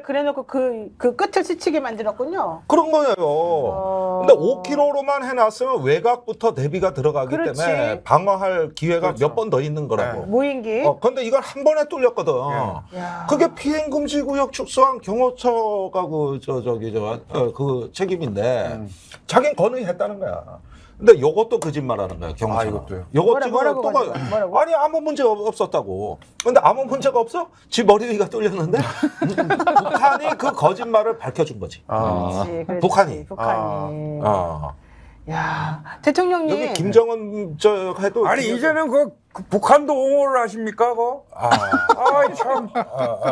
그래놓고 그 끝을 스치게 만들었군요. 그런 거예요. 근데 5km로만 해놨으면 외곽부터 대비가 들어가기 그렇지. 때문에 방어할 기회가 몇 번 더 있는 거라고. 무인기. 근데 이걸 한 번에 뚫렸거든. 야. 그게 비행금지구역 축소한 경호처가 그 책임인데 자기는 건의했다는 거야. 근데 요것도 거짓말하는 거야 경호처. 이것도요? 요것 지금 뭐라고 또 뭐라고? 아니 아무 문제 없었다고. 근데 아무 문제가 없어? 지 머리 위가 뚫렸는데 북한이 그 거짓말을 밝혀준 거지. 그렇지. 북한이. 북한이. 야, 대통령님. 여기 김정은 저 해도 아니 이제는 그 북한도 옹호를 하십니까? 그거? 참.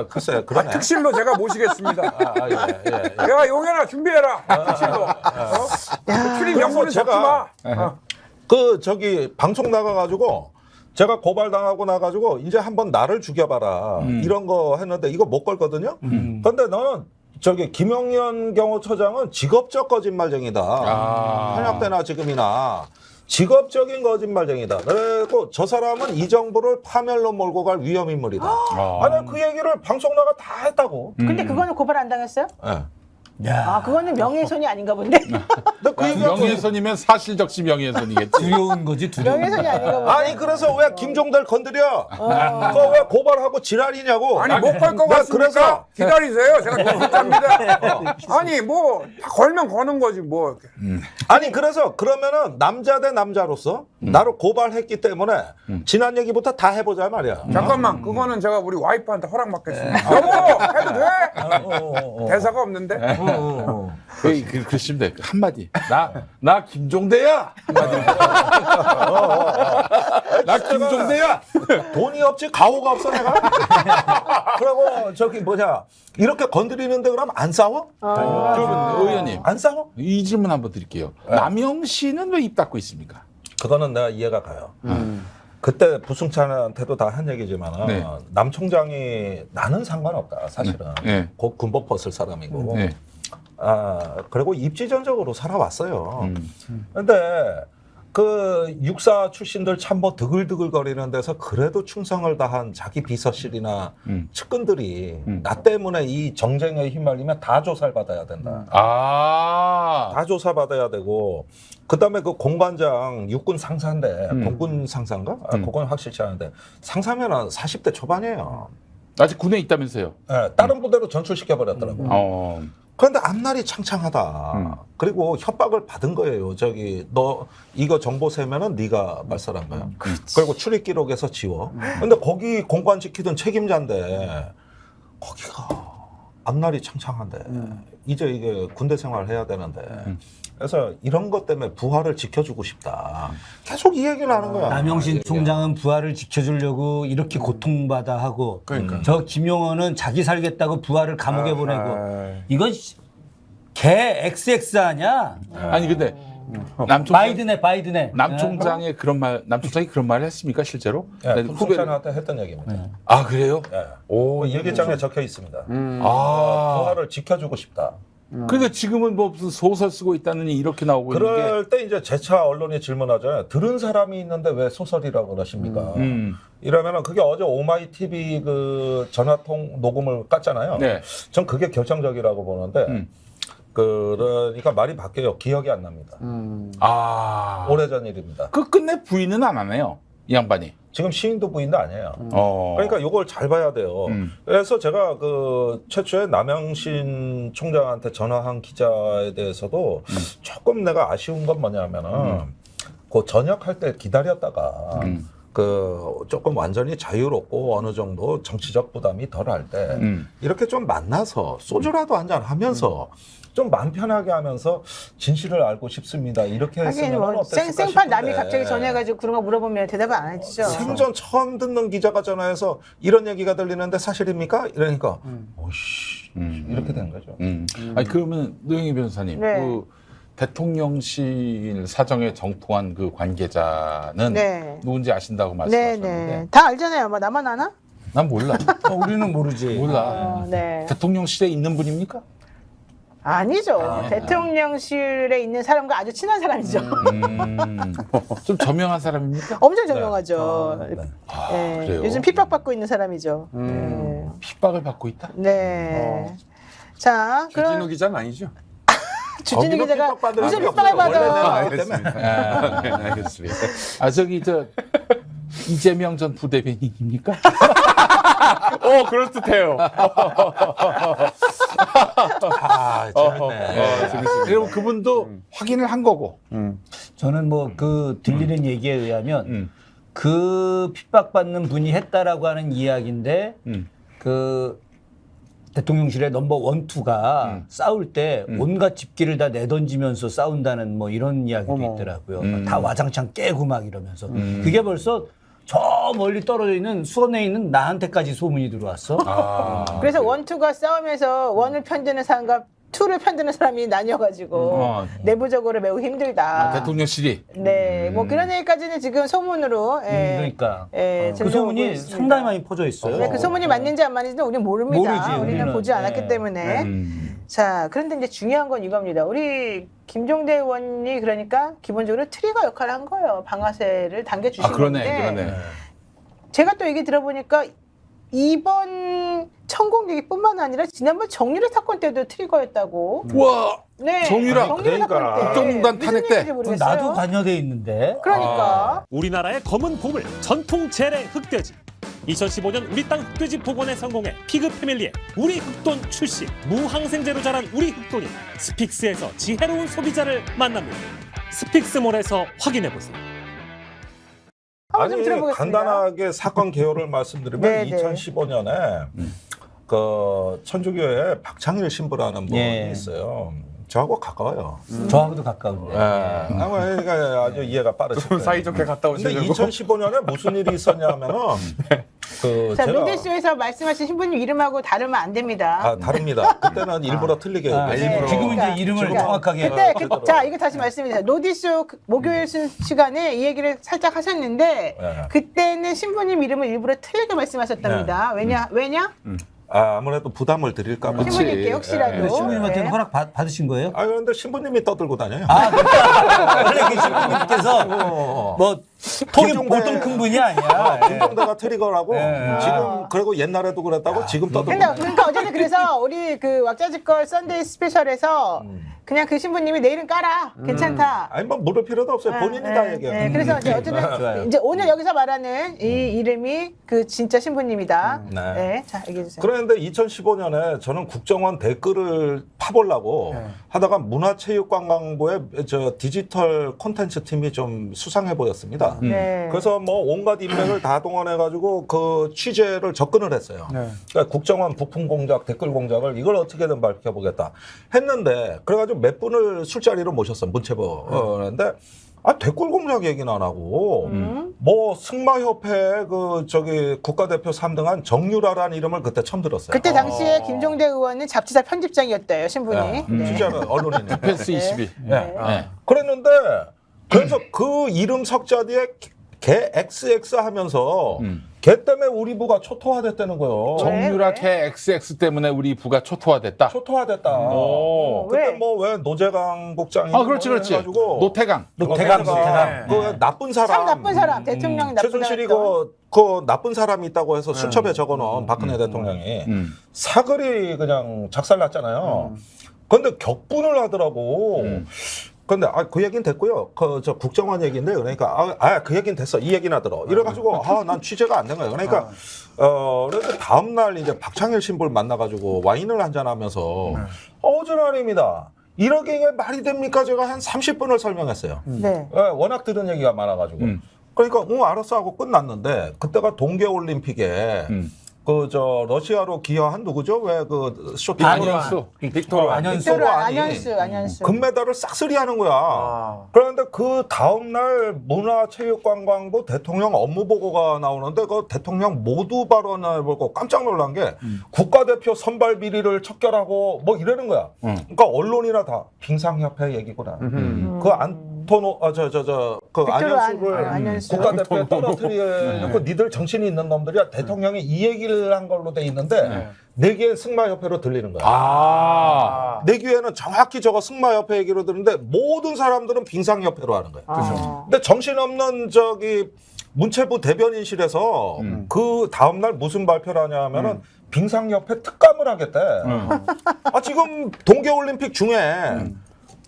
글쎄 그러네. 특실로 제가 모시겠습니다. 예. 야 용현아 준비해라. 특실로. 그 출입 명분은 제가- 적지 마. 그 저기 방송 나가가지고 제가 고발당하고 나가지고 이제 한번 나를 죽여봐라 이런 거 했는데 이거 못 걸거든요. 근데 너는 저기 김용현 경호처장은 직업적 거짓말쟁이다. 현역 때나 지금이나 직업적인 거짓말쟁이다. 그리고 저 사람은 이 정부를 파멸로 몰고 갈 위험 인물이다. 아니 그 얘기를 방송 나가 다 했다고. 근데 그거는 고발 안 당했어요? 예. 아, 그거는 명예훼손이 아닌가 본데. 근데 그 얘기가 명예훼손이면 사실적시 명예훼손이겠지. 두려운 거지 두려운. 명예훼손이 아닌가 본데. 아니 그래서 왜 김종대를 건드려? 그거 왜 고발하고 지랄이냐고. 아니 못 걸 것 나 같습니까? 그래서 기다리세요. 제가 편집합니다. 아니 뭐 다 걸면 거는 거지 뭐. 아니 그래서 그러면은 남자 대 남자로서 나를 고발했기 때문에 지난 얘기부터 다 해보자 말이야. 잠깐만 그거는 제가 우리 와이프한테 허락받겠습니다. 여보 해도 돼? 대사가 없는데. 그러시면 돼. 한마디. 나 김종대야. 한마디. 나 김종대야. 돈이 없지 가오가 없어 내가. 그리고 저기 뭐냐 이렇게 건드리는데 그럼 안 싸워? 그러면 의원님 안 싸워? 이 질문 한번 드릴게요. 남영씨는 왜 입 닫고 있습니까? 그거는 내가 이해가 가요. 그때 부승찬한테도 다 한 얘기지만 네. 남 총장이 나는 상관없다 사실은. 네. 곧 군복 벗을 사람이고. 네. 그리고 입지전적으로 살아왔어요. 근데 그 육사 출신들 참 뭐 드글드글거리는 데서 그래도 충성을 다한 자기 비서실이나 측근들이 나 때문에 이 정쟁에 휘말리면 다 조사를 받아야 된다. 다 조사받아야 되고 그다음에 그 공관장 육군 상사인데 공군 상사인가? 그건 확실치 않은데 상사면은 40대 초반이에요. 아직 군에 있다면서요? 네, 다른 부대로 전출시켜버렸더라고요. 그런데 앞날이 창창하다. 그리고 협박을 받은 거예요. 저기 너 이거 정보 세면은 네가 말살한 거야. 그리고 출입 기록에서 지워. 근데 거기 공관 지키던 책임자인데 거기가 앞날이 창창한데 이제 이게 군대 생활을 해야 되는데 그래서 이런 것 때문에 부하를 지켜주고 싶다. 계속 이 얘기를 하는 거야. 남영신 총장은 부하를 지켜주려고 이렇게 고통받아 하고 저 김용원은 자기 살겠다고 부하를 감옥에 보내고 이건 개 XX 아니야? 아니 근데 바이든에 남 총장의 그런 말, 남 총장이 그런 말을 했습니까 실제로? 네, 후배를- 후배한테 했던 얘기입니다. 아 그래요? 네. 오, 그 일기장에 적혀 있습니다. 아, 부하를 지켜주고 싶다. 그러니까 지금은 뭐 무슨 소설 쓰고 있다느니 이렇게 나오고 있는 게. 그럴 때 이제 재차 언론이 질문하잖아요. 들은 사람이 있는데 왜 소설이라고 그러십니까? 이러면은 그게 어제 오마이 TV 그 전화통 녹음을 깠잖아요. 네. 전 그게 결정적이라고 보는데 그러니까 말이 바뀌어요. 기억이 안 납니다. 아, 오래전 일입니다. 그 끝내 부인은 안 하네요, 이 양반이. 지금 시인도 부인도 아니에요. 그러니까 그러니까 이걸 잘 봐야 돼요. 그래서 제가 그 최초에 남영신 총장한테 전화한 기자에 대해서도 조금 내가 아쉬운 건 뭐냐면은 그 전역할 때 기다렸다가 그 조금 완전히 자유롭고 어느 정도 정치적 부담이 덜할 때 이렇게 좀 만나서 소주라도 한잔 하면서 좀 마음 편하게 하면서 진실을 알고 싶습니다. 이렇게 하긴 했으면 뭐 어땠을까 생판 남이 싶은데. 갑자기 전화해가지고 그런 거 물어보면 대답을 안 해주죠. 생전 처음 듣는 기자가 전화해서 이런 얘기가 들리는데 사실입니까? 이러니까 오씨 이렇게 된 거죠. 아니 그러면 노영희 변호사님, 네. 그 대통령실 사정에 정통한 그 관계자는 네. 누군지 아신다고 말씀하셨는데, 네네. 다 알잖아요. 뭐 나만 아나? 난 몰라. 우리는 모르지. 몰라. 네. 대통령실에 있는 분입니까? 아니죠. 대통령실에 있는 사람과 아주 친한 사람이죠. 좀 저명한 사람입니까? 엄청 저명하죠. 네. 네. 그래요? 요즘 핍박받고 있는 사람이죠. 네. 핍박을 받고 있다? 네. 자, 주진우 그럼 기자는 아니죠? 주진우 거기는 기자가 핍박받을 무슨 일이 핍박을 없어요. 원래 받아? 내가 때문에. 아, 네, 알겠습니다. 아, 저기, 이재명 전 부대변인입니까? 그럴듯해요. 그리고 그분도 확인을 한 거고. 저는 뭐 그 들리는 얘기에 의하면 그 핍박받는 분이 했다라고 하는 이야기인데 그 대통령실의 넘버 1, 2가 싸울 때 온갖 집기를 다 내던지면서 싸운다는 뭐 이런 이야기도 있더라고요. 다 와장창 깨고 막 이러면서. 그게 벌써 저 멀리 떨어져 있는 수원에 있는 나한테까지 소문이 들어왔어. 그래서 원투가 싸우면서 원을 편드는 사람과 투를 편드는 사람이 나뉘어가지고 내부적으로 매우 힘들다. 대통령실이. 네, 뭐 그런 얘기까지는 지금 소문으로 그러니까 예, 그 들려오고 소문이 있습니다. 상당히 많이 퍼져 있어요. 네, 그 소문이 맞는지 안 맞는지는 우리는 모릅니다. 모르지, 우리는 우리는. 보지 않았기 네. 때문에. 자, 그런데 이제 중요한 건 이겁니다. 우리 김종대 의원이 그러니까 기본적으로 트리거 역할을 한 거예요. 방아쇠를 당겨주신 건데 그러네. 제가 또 얘기 들어보니까 이번 천공얘기뿐만 아니라 지난번 정유라 사건 때도 트리거였다고. 와, 네, 정유라. 그러니까. 사건 때. 국정농단 무슨 탄핵 때. 얘기인지 모르겠어요. 나도 관여돼 있는데. 그러니까. 우리나라의 검은 보물 전통 재래 흑돼지 2015년 우리 땅 흑돼지 복원에 성공해 피그 패밀리의 우리 흑돈 출시 무항생제로 자란 우리 흑돈이 스픽스에서 지혜로운 소비자를 만납니다. 스픽스몰에서 확인해보세요. 한번 좀 아니 들어보겠습니다. 간단하게 사건 개요를 말씀드리면 네, 네. 2015년에 그 천주교에 박창일 신부라는 분이 예. 있어요. 저하고 가까워요. 저하고도 가까운데. 아마 그러니까 아주 이해가 빠르죠. 좀 사이좋게 갔다 근데 오시려고. 2015년에 무슨 일이 있었냐면은 그 자, 제가 노데쇼에서 말씀하신 신부님 이름하고 다르면 안 됩니다. 다릅니다. 그때는 일부러 틀리게 얘기했어요. 지금은 이제 이름을 그러니까 정확하게. 그때 제대로. 자 이거 다시 말씀드립니다. 노디쇼 목요일 시간에 이 얘기를 살짝 하셨는데 네. 그때는 신부님 이름을 일부러 틀리게 말씀하셨답니다. 왜냐? 아무래도 부담을 드릴까 봐. 신부님께 혹시라도. 근데 신부님한테는 네. 허락 받으신 거예요? 그런데 신부님이 떠들고 다녀요. 원래 그 신부님께서 뭐 통이 보통 큰 분이 아니야. 김동대가 트리거라고 지금 그리고 옛날에도 그랬다고 지금 떠들고 그러니까 어제는 그래서 우리 그 왁자지껄 썬데이 스페셜에서 그냥 그 신부님이 내일은 깔아 괜찮다. 아니 뭐 물을 필요도 없어요. 본인이 다 얘기해요. 네, 그래서 이제 어쨌든 좋아요. 이제 오늘 여기서 말하는 이 이름이 그 진짜 신부님이다. 네. 네, 자 얘기해 주세요. 그런데 2015년에 저는 국정원 댓글을 파보려고 하다가 문화체육관광부의 저 디지털 콘텐츠 팀이 좀 수상해 보였습니다. 네. 그래서 뭐 온갖 인맥을 다 동원해가지고 그 취재를 접근을 했어요. 그러니까 국정원 부품 공작, 댓글 공작을 이걸 어떻게든 밝혀보겠다 했는데 그래가지고 몇 분을 술자리로 모셨어 문체부. 근데 댓글 공작 얘기는 안 하고 뭐 승마협회 그 저기 국가대표 3등한 정유라라는 이름을 그때 처음 들었어요. 그때 당시에 김종대 의원은 잡지사 편집장이었대요 신분이. 네. 진짜로 언론인이. 패스 22. 네. 그랬는데 그래서 그 이름 석자 뒤에 개 XX 하면서 걔 때문에 우리 부가 초토화됐다는 거예요. 정유라 왜? K XX 때문에 우리 부가 초토화됐다. 초토화됐다. 오. 그때 왜? 뭐 왜 노재강 국장이 그렇지. 해가지고 노태강. 노태강. 그 나쁜 사람. 참 나쁜 사람 대통령이 나쁜 최순실이 사람. 그 나쁜 사람이 있다고 해서 수첩에 적어놓은 박근혜 대통령이 사글이 그냥 작살났잖아요. 그런데 격분을 하더라고. 근데 그 얘기는 됐고요. 저 국정원 얘기인데 그러니까 그 얘기는 됐어. 이 얘기나 들어. 이래가지고 난 취재가 안 된 거예요. 그러니까 그래서 다음 날 이제 박창일 신부를 만나가지고 와인을 한잔 하면서 어제날입니다. 이러게 이게 말이 됩니까? 제가 한 30분을 설명했어요. 네. 워낙 들은 얘기가 많아가지고. 그러니까 알았어 하고 끝났는데 그때가 동계올림픽에 그 러시아로 기여한 누구죠? 왜 그 쇼팅 안현수. 빅토르 안현수. 안현수. 금메달을 싹쓸이 하는 거야. 그런데 그 다음날 문화체육관광부 대통령 업무 보고가 나오는데 그 대통령 모두 발언을 보고 깜짝 놀란 게 국가대표 선발 비리를 척결하고 뭐 이러는 거야. 그러니까 언론이나 다 빙상협회 얘기구나. 그 안토노 그 안현수를 안현수. 국가대표에 떨어뜨리고 니들 정신이 있는 놈들이야. 대통령이 이 얘기를 한 걸로 돼 있는데 내 귀에 승마협회로 들리는 거야. 내 귀에는 정확히 저거 승마협회 얘기로 들리는데 모든 사람들은 빙상협회로 하는 거야. 근데 정신없는 문체부 대변인실에서 그 다음날 무슨 발표를 하냐 하면은 빙상협회 특감을 하겠대. 지금 동계올림픽 중에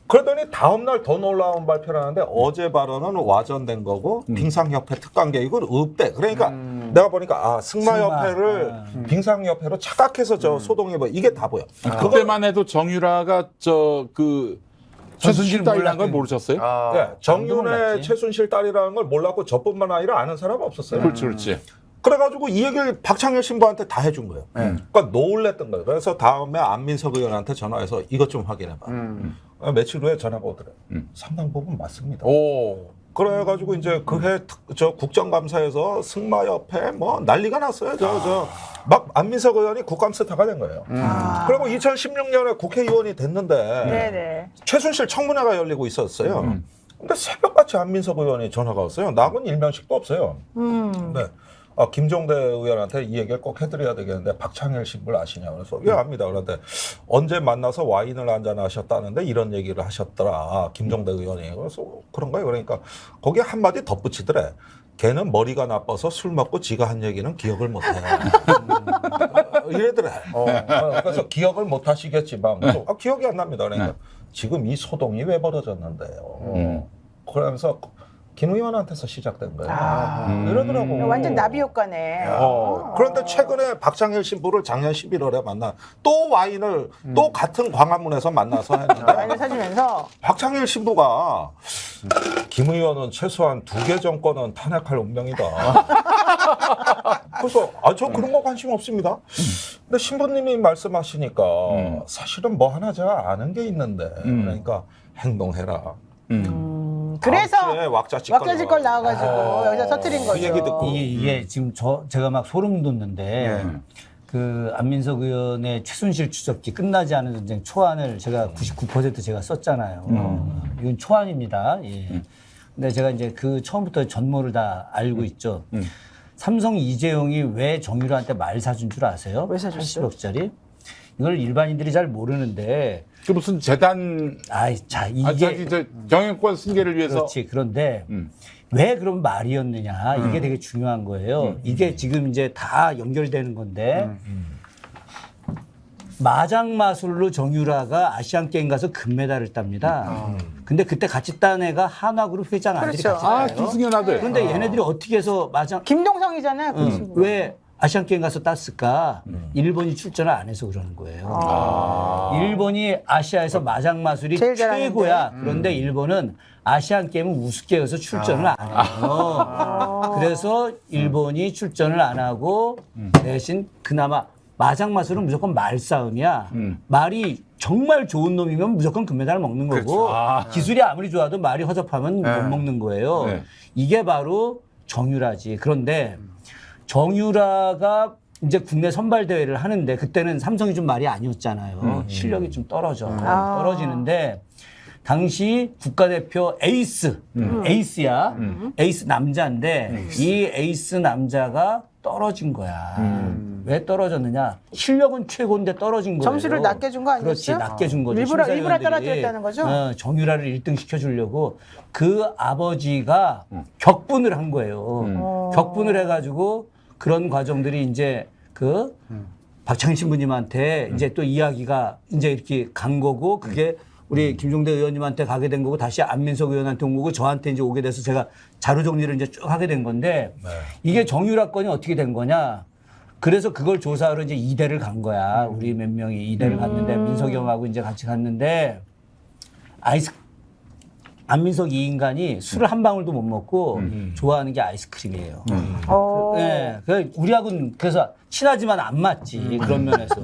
그러더니 다음날 더 놀라운 발표를 하는데 어제 발언은 와전된 거고 빙상협회 특감 계획은 없대. 그러니까 내가 보니까 승마협회를 빙상협회로 착각해서 소동해봐. 이게 다 보여. 그때만 해도 정유라가 최순실 딸이라는 걸 모르셨어요? 네, 정윤의 몰랐지. 최순실 딸이라는 걸 몰랐고 저뿐만 아니라 아는 사람 없었어요. 그렇지. 그래가지고 이 얘기를 박창일 신부한테 다 해준 거예요. 그러니까 놀랬던 거예요. 그래서 다음에 안민석 의원한테 전화해서 이것 좀 확인해봐. 며칠 후에 전화가 오더래요. 상당부분 맞습니다. 오. 그래가지고 이제 그해 저 국정감사에서 승마협회 뭐 난리가 났어요. 막 안민석 의원이 국감스타가 된 거예요. 그리고 2016년에 국회의원이 됐는데 네네. 최순실 청문회가 열리고 있었어요. 근데 새벽같이 안민석 의원이 전화가 왔어요. 낙은 일면식도 없어요. 네. 김종대 의원한테 이 얘기를 꼭 해드려야 되겠는데 박창일 신부를 아시냐? 그래서 예 압니다. 그런데 언제 만나서 와인을 한잔 하셨다는데 이런 얘기를 하셨더라. 김종대 의원이. 그래서 그런 거예요. 그러니까 거기에 한마디 덧붙이더래. 걔는 머리가 나빠서 술 먹고 지가 한 얘기는 기억을 못해. 이래더래. 그래서 기억을 못 하시겠지만 그래서 기억이 안 납니다. 그러니까 지금 이 소동이 왜 벌어졌는데요. 그러면서 김 의원한테서 시작된 거예요. 이러더라고. 완전 나비 효과네. 그런데 최근에 박창일 신부를 작년 11월에 만나 또 와인을 또 같은 광화문에서 만나서 했는데 와인을 사주면서 박창일 신부가 김 의원은 최소한 2개 정권은 탄핵할 운명이다. 그래서 저 그런 거 관심 없습니다. 근데 신부님이 말씀하시니까 사실은 뭐 하나 제가 아는 게 있는데 그러니까 행동해라. 그래서 왁자지껄 나와가지고 여기서 터뜨린 거죠. 그 얘기 듣고 이게 지금 제가 막 소름 돋는데 그 안민석 의원의 최순실 추적기 끝나지 않은 전쟁 초안을 제가 99% 제가 썼잖아요. 이건 초안입니다. 예. 근데 제가 이제 그 처음부터 전모를 다 알고 있죠. 삼성 이재용이 왜 정유라한테 말 사준 줄 아세요? 왜 사줬어요? 80억짜리? 이걸 일반인들이 잘 모르는데 그 무슨 재단 이게 경영권 승계를 위해서 그렇지. 그런데 왜 그런 말이었느냐 이게 되게 중요한 거예요. 이게 지금 이제 다 연결되는 건데 마장 마술로 정유라가 아시안 게임 가서 금메달을 tab니다. 근데 그때 같이 딴 애가 한화그룹 회장 아들이 그렇죠. 같이 따요. 김승현 아들. 그런데 얘네들이 어떻게 해서 마장 김동성이잖아요. 그 친구. 왜 아시안 게임 가서 땄을까? 일본이 출전을 안 해서 그러는 거예요. 일본이 아시아에서 마장 마술이 제일 잘하는데. 최고야. 그런데 일본은 아시안 게임은 우습게 해서 출전을 안 해요. 그래서 일본이 출전을 안 하고 대신 그나마 마장 마술은 무조건 말싸움이야. 말이 정말 좋은 놈이면 무조건 금메달을 먹는 거고 기술이 아무리 좋아도 말이 허접하면 못 먹는 거예요. 네. 이게 바로 정유라지. 그런데 정유라가 이제 국내 선발 대회를 하는데 그때는 삼성이 좀 말이 아니었잖아요. 실력이 좀 떨어지는데 당시 국가대표 에이스야. 에이스 남자인데 이 에이스 남자가 떨어진 거야. 왜 떨어졌느냐? 실력은 최고인데 떨어진 거예요. 점수를 낮게 준 거 아니었어요? 그렇지, 낮게 준 거죠. 일부러 심사위원들이. 떨어뜨렸다는 거죠? 정유라를 1등 시켜주려고 그 아버지가 격분을 한 거예요. 격분을 해가지고 그런 과정들이 이제 그 박창일 신부님한테 이제 또 이야기가 이제 이렇게 간 거고 그게 우리 김종대 의원님한테 가게 된 거고 다시 안민석 의원한테 온 거고 저한테 이제 오게 돼서 제가 자료 정리를 이제 쭉 하게 된 건데 이게 정유라 건이 어떻게 된 거냐? 그래서 그걸 조사하러 이제 이대를 간 거야. 우리 몇 명이 이대를 갔는데 민석이 형하고 이제 같이 갔는데 안민석 이 인간이 술을 한 방울도 못 먹고 좋아하는 게 아이스크림이에요. 네, 우리하고는 그래서 친하지만 안 맞지 그런 면에서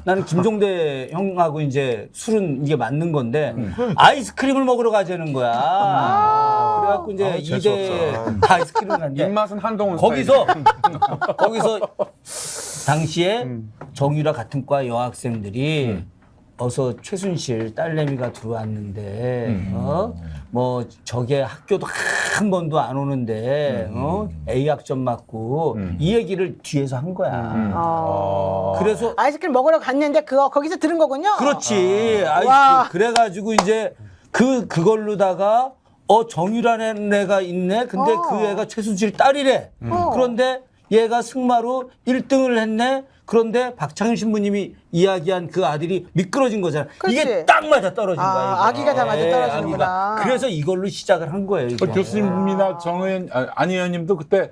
나는 김종대 형하고 이제 술은 이게 맞는 건데 아이스크림을 먹으러 가자는 거야. 그래갖고 이제 이대 아이스크림을 갔는데 입맛은 한동훈 거기서 당시에 정유라 같은 과 여학생들이 어서 최순실 딸내미가 들어왔는데 뭐 저게 학교도 한 번도 안 오는데 A 학점 맞고 이 얘기를 뒤에서 한 거야. 그래서 아이스크림 먹으러 갔는데 거기서 들은 거군요. 그렇지. 와. 그래가지고 이제 그걸로다가 정유라는 애가 있네. 근데 그 애가 최순실 딸이래. 그런데 얘가 승마로 1등을 했네. 그런데 박창일 신부님이 이야기한 그 아들이 미끄러진 거잖아. 그렇지. 이게 딱 맞아 떨어진 거야. 이게. 아기가 다 맞아 떨어지는구나. 아기가. 그래서 이걸로 시작을 한 거예요. 이게. 교수님이나 안 의원님도 그때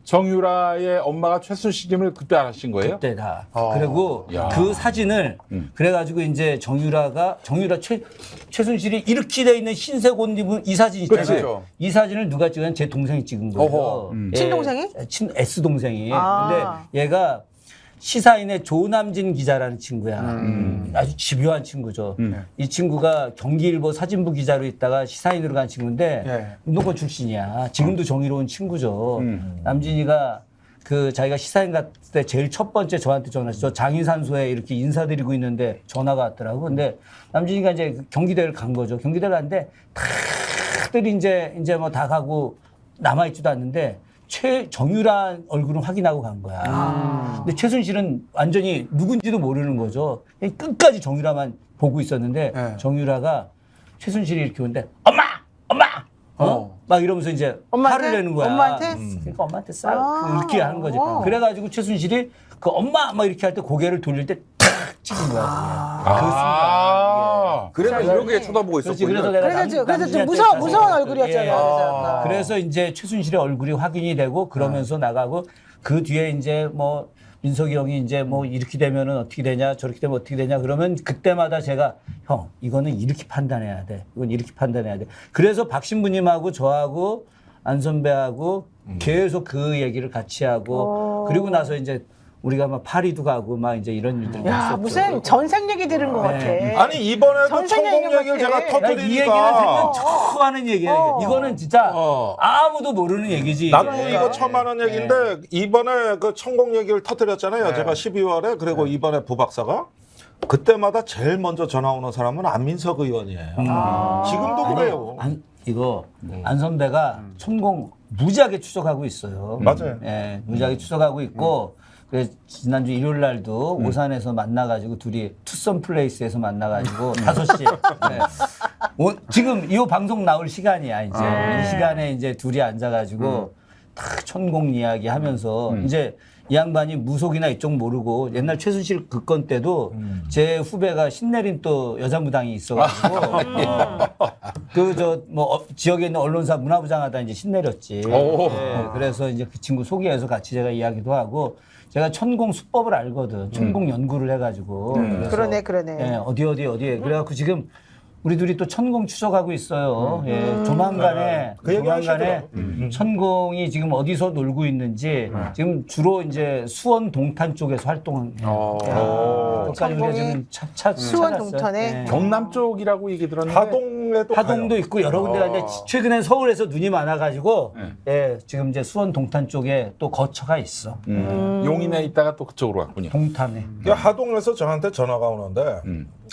정유라의 엄마가 최순실임을 그때 아신 거예요? 그때 다. 그리고 야. 그 사진을 그래가지고 이제 정유라 최순실이 이렇게 돼 있는 흰색 옷 입은 이 사진 있잖아요. 그렇죠. 이 사진을 누가 찍은 제 동생이 찍은 거예요. 어허. 친동생이? S 동생이. 아. 근데 얘가 시사인의 조남진 기자라는 친구야. 아주 집요한 친구죠. 이 친구가 경기일보 사진부 기자로 있다가 시사인으로 간 친구인데 예. 운동권 출신이야. 지금도 정의로운 친구죠. 남진이가 그 자기가 시사인 갔을 때 제일 첫 번째 저한테 전화했어. 저 장의산소에 이렇게 인사드리고 있는데 전화가 왔더라고. 근데 남진이가 이제 경기대를 간 거죠. 경기대를 갔는데 다들 이제 뭐 다 가고 남아있지도 않는데 정유라 얼굴은 확인하고 간 거야. 근데 최순실은 완전히 누군지도 모르는 거죠. 끝까지 정유라만 보고 있었는데 네. 정유라가 최순실이 이렇게 오는데 엄마! 막 이러면서 이제 엄마한테? 화를 내는 거야. 엄마한테? 그러니까 엄마한테 싹 아. 이렇게 하는 거지. 그래가지고 최순실이 그 엄마 막 이렇게 할 때 고개를 돌릴 때 탁 찍은 거야. 아. 그래서 이렇게 쳐다보고 그렇지. 있었군요. 그래서 내가 그래서 좀 남진한테 무서운 딱 얼굴이었잖아요. 예. 그래서. 그래서 이제 최순실의 얼굴이 확인이 되고 그러면서 나가고 그 뒤에 이제 뭐 민석이 형이 이제 뭐 이렇게 되면은 어떻게 되냐 저렇게 되면 어떻게 되냐 그러면 그때마다 제가 형 이거는 이렇게 판단해야 돼. 이건 이렇게 판단해야 돼. 그래서 박신부님하고 저하고 안 선배하고 계속 그 얘기를 같이 하고 그리고 나서 이제 우리가 막 파리도 가고 막 이제 이런 일들 야, 무슨 전생 얘기 들은 것 같아. 아니 이번에도 전생 천공 얘기인 것 얘기를 같아. 제가 나 이 얘기는 터뜨리니까 생전 처음 하는 얘기야. 이거는 진짜 아무도 모르는 얘기지. 나도 이게. 이거 처음 하는 얘기인데 이번에 그 천공 얘기를 터뜨렸잖아요. 제가 12월에 그리고 이번에 부박사가 그때마다 제일 먼저 전화 오는 사람은 안민석 의원이에요. 지금도 그래요. 이거 안 선배가 천공 무지하게 추적하고 있어요. 맞아요. 예, 무지하게 추적하고 있고 그래서 지난주 일요일 날도 오산에서 만나가지고 둘이 투썸 플레이스에서 만나가지고 5시에 지금 이 방송 나올 시간이야 이제 이 시간에 이제 둘이 앉아가지고 탁 천공 이야기 하면서 이제 이 양반이 무속이나 이쪽 모르고 옛날 최순실 그 건 때도 제 후배가 신내린 또 여자무당이 있어가지고 그 저 뭐 지역에 있는 언론사 문화부장 하다 이제 신내렸지. 예, 그래서 이제 그 친구 소개해서 같이 제가 이야기도 하고 제가 천공 수법을 알거든. 천공 연구를 해가지고. 그래서 그러네. 예, 어디에. 그래갖고 지금 우리 둘이 또 천공 추적하고 있어요. 예, 조만간에 그 얘기 천공이 지금 어디서 놀고 있는지 지금 주로 이제 수원 동탄 쪽에서 활동해요. 거기까지 우리가 지금 수원 찾았어요. 동탄에? 예. 경남 쪽이라고 얘기 들었는데 하동에도 하동도 가요. 있고 여러 군데가 있는데 최근엔 서울에서 눈이 많아가지고 예, 지금 이제 수원 동탄 쪽에 또 거처가 있어. 용인에 있다가 또 그쪽으로 갔군요. 동탄에. 그 하동에서 저한테 전화가 오는데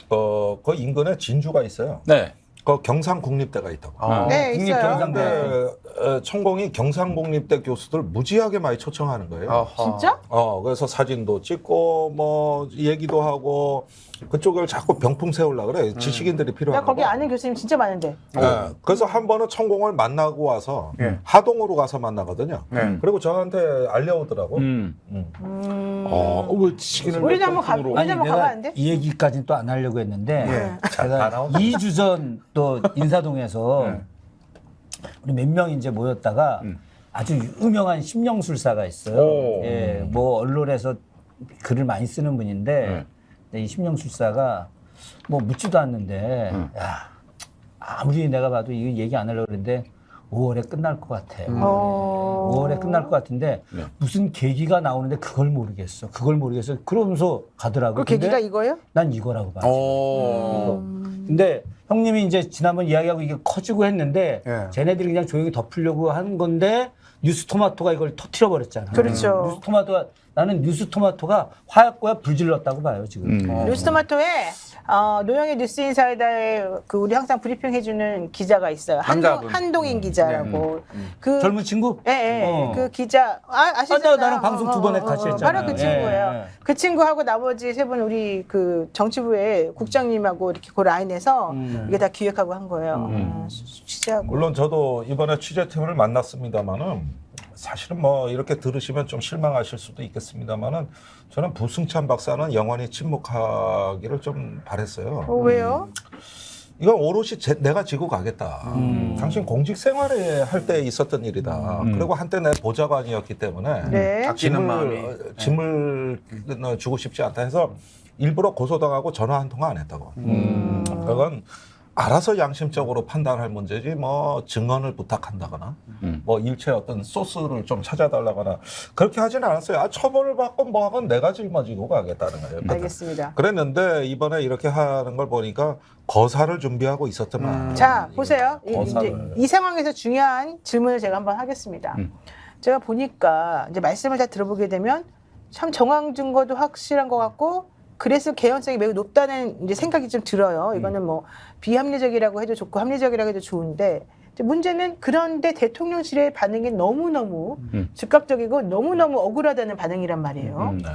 그 인근에 진주가 있어요. 네. 그 경상국립대가 있다고. 네, 있어요. 국립경상대. 근데 천공이 경상국립대 교수들 무지하게 많이 초청하는 거예요. 진짜? 그래서 사진도 찍고 뭐 얘기도 하고 그쪽을 자꾸 병풍 세우려고 그래. 지식인들이 나 필요한 거기 거. 아는 교수님 진짜 많은데. 그래서 한 번은 천공을 만나고 와서 하동으로 가서 만나거든요. 그리고 저한테 알려오더라고. 왜 지식인을 우리도 한번 가- 으로 우리도 한번 가면 안 돼? 이 얘기까지는 또 안 하려고 했는데 다 제가 나온다. 2주 전 또 인사동에서 우리 몇 명 이제 모였다가 아주 유명한 심령술사가 있어요. 오. 예, 뭐 언론에서 글을 많이 쓰는 분인데 이 심령술사가 뭐 묻지도 않는데 야, 아무리 내가 봐도 이거 얘기 안 하려고 그랬는데 5월에 끝날 것 같아. 5월에 끝날 것 같은데 무슨 계기가 나오는데 그걸 모르겠어. 그러면서 가더라고. 그 근데 계기가 이거예요? 난 이거라고 봐. 근데 형님이 이제 지난번 이야기하고 이게 커지고 했는데 예. 쟤네들이 그냥 조용히 덮으려고 한 건데 뉴스토마토가 이걸 터트려 버렸잖아. 그렇죠. 뉴스토마토가 나는 뉴스토마토가 화약고야 불질렀다고 봐요 지금. 뉴스토마토에 노영의 뉴스인사이다에 그 우리 항상 브리핑 해주는 기자가 있어요. 남자분. 한동인 기자라고. 그 젊은 친구? 예. 그 기자 아시잖아요. 나랑 방송 두 번에 같이 했잖아요. 바로 그 친구예요. 예. 그 친구하고 나머지 세 분 우리 그 정치부의 국장님하고 이렇게 그 라인에서 이게 다 기획하고 한 거예요. 취재하고. 물론 저도 이번에 취재팀을 만났습니다만은 사실은 뭐 이렇게 들으시면 좀 실망하실 수도 있겠습니다만은 저는 부승찬 박사는 영원히 침묵하기를 좀 바랬어요. 왜요? 이건 오롯이 내가 지고 가겠다. 당신 공직 생활에 할 때 있었던 일이다. 그리고 한때 내 보좌관이었기 때문에 네. 짐을 주고 싶지 않다 해서 일부러 고소당하고 전화 한 통화 안 했다고. 그건 알아서 양심적으로 판단할 문제지 뭐 증언을 부탁한다거나 뭐 일체 어떤 소스를 좀 찾아달라거나 그렇게 하지는 않았어요. 아, 처벌을 받건 뭐 하건 내가 짊어지고 가겠다는 거예요. 알겠습니다. 그랬는데 이번에 이렇게 하는 걸 보니까 거사를 준비하고 있었더만. 자, 보세요. 거사를. 이 상황에서 중요한 질문을 제가 한번 하겠습니다. 제가 보니까 이제 말씀을 다 들어보게 되면 참 정황 증거도 확실한 것 같고 그래서 개연성이 매우 높다는 이제 생각이 좀 들어요. 이거는 뭐 비합리적이라고 해도 좋고 합리적이라고 해도 좋은데 이제 문제는 그런데 대통령실의 반응이 너무너무 즉각적이고 너무너무 억울하다는 반응이란 말이에요. 네.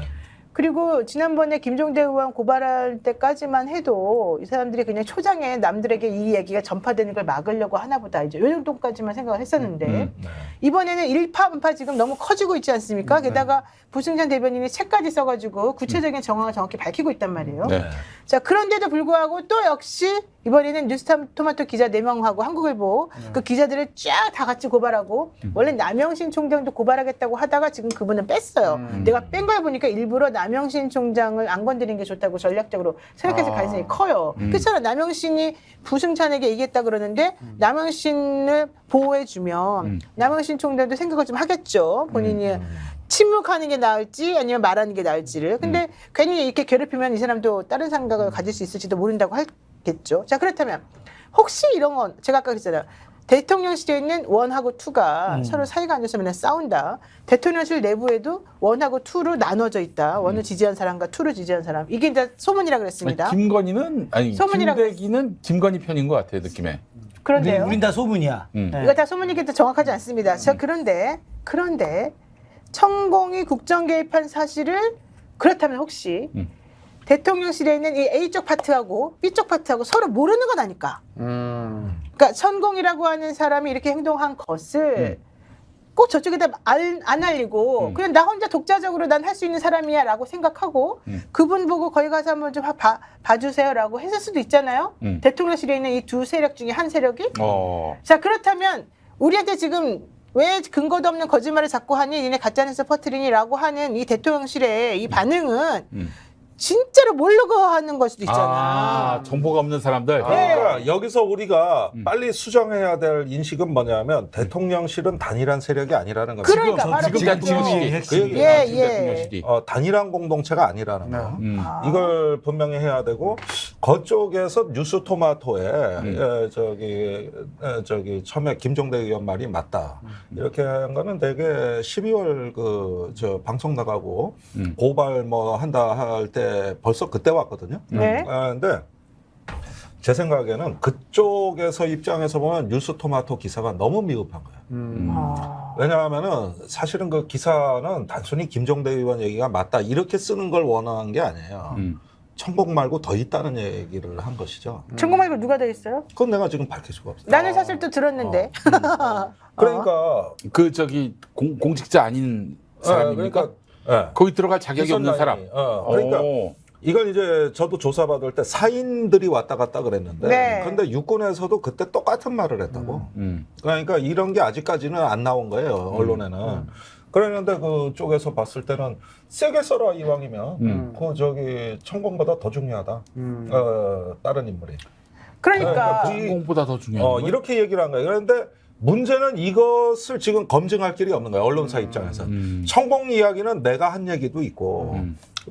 그리고 지난번에 김종대 의원 고발할 때까지만 해도 이 사람들이 그냥 초장에 남들에게 이 얘기가 전파되는 걸 막으려고 하나 보다 이제 요 정도까지만 생각을 했었는데 네. 이번에는 일파만파 지금 너무 커지고 있지 않습니까? 게다가 부승찬 대변인이 책까지 써가지고 구체적인 정황을 정확히 밝히고 있단 말이에요. 네. 자, 그런데도 불구하고 또 역시 이번에는 뉴스토마토 기자 4명하고 한국일보 그 기자들을 쫙 다 같이 고발하고 원래 남영신 총장도 고발하겠다고 하다가 지금 그분은 뺐어요. 내가 뺀 걸 보니까 일부러 남영신 총장을 안 건드리는 게 좋다고 전략적으로 생각했을 가능성이 커요. 그렇잖아. 남영신이 부승찬에게 얘기했다 그러는데 남영신을 보호해주면 남영신 총장도 생각을 좀 하겠죠. 본인이 침묵하는 게 나을지 아니면 말하는 게 나을지를. 근데 괜히 이렇게 괴롭히면 이 사람도 다른 생각을 가질 수 있을지도 모른다고 하겠죠. 자, 그렇다면 혹시 이런 건 제가 아까 그랬잖아요. 대통령실에 있는 1하고 2가 서로 사이가 안 좋아서 맨날 싸운다. 대통령실 내부에도 1하고 2로 나눠져 있다. 1을 지지한 사람과 2를 지지한 사람. 이게 이제 소문이라 그랬습니다. 김건희는 소문이라고 김대기는 김건희 편인 것 같아요, 느낌에. 그런데요. 우린 다 소문이야. 네. 이거 다 소문이기 정확하지 않습니다. 자, 그런데 천공이 국정 개입한 사실을 그렇다면 혹시 대통령실에 있는 이 A쪽 파트하고 B쪽 파트하고 서로 모르는 건 아닐까? 그러니까 천공이라고 하는 사람이 이렇게 행동한 것을 꼭 저쪽에다 안 알리고 그냥 나 혼자 독자적으로 난 할 수 있는 사람이야 라고 생각하고 그분 보고 거기 가서 한번 좀 봐주세요 라고 했을 수도 있잖아요. 대통령실에 있는 이 두 세력 중에 한 세력이. 자, 그렇다면 우리한테 지금 왜 근거도 없는 거짓말을 자꾸 하니 니네 가짜뉴스 퍼뜨리니 라고 하는 이 대통령실의 이 반응은 진짜로 모르고 하는 걸 수도 있잖아. 정보가 없는 사람들. 그러니까 여기서 우리가 빨리 수정해야 될 인식은 뭐냐면 대통령실은 단일한 세력이 아니라는 겁니다. 그러니까 바로 지금 대통령실이 핵심이. 그 예, 지금 대통령실이. 단일한 공동체가 아니라는 거. 이걸 분명히 해야 되고 그쪽에서 뉴스토마토에 저기 처음에 김종대 의원 말이 맞다. 이렇게 한 거는 되게 12월 저 방송 나가고 고발 뭐 한다 할 때 벌써 그때 왔거든요. 네. 근데 제 생각에는 그쪽에서 입장에서 보면 뉴스토마토 기사가 너무 미흡한 거예요. 왜냐하면은 사실은 그 기사는 단순히 김종대 의원 얘기가 맞다 이렇게 쓰는 걸 원한 게 아니에요. 천공 말고 더 있다는 얘기를 한 것이죠. 천공 말고 누가 더 있어요? 그건 내가 지금 밝힐 수가 없어요. 나는 사실 또 들었는데. 그러니까 공직자 아닌 사람입니까? 그러니까 거기 들어갈 자격이 없는 사람. 그러니까 이걸 이제 저도 조사받을 때 사인들이 왔다 갔다 그랬는데 네. 근데 육군에서도 그때 똑같은 말을 했다고. 그러니까 이런 게 아직까지는 안 나온 거예요. 언론에는. 그랬는데 그쪽에서 봤을 때는 세게 써라 이왕이면 천공보다 더 중요하다. 다른 인물이. 그러니까 공보다 더 중요한 이렇게 얘기를 한 거예요. 그런데 문제는 이것을 지금 검증할 길이 없는 거예요. 언론사 입장에서. 천공 이야기는 내가 한 얘기도 있고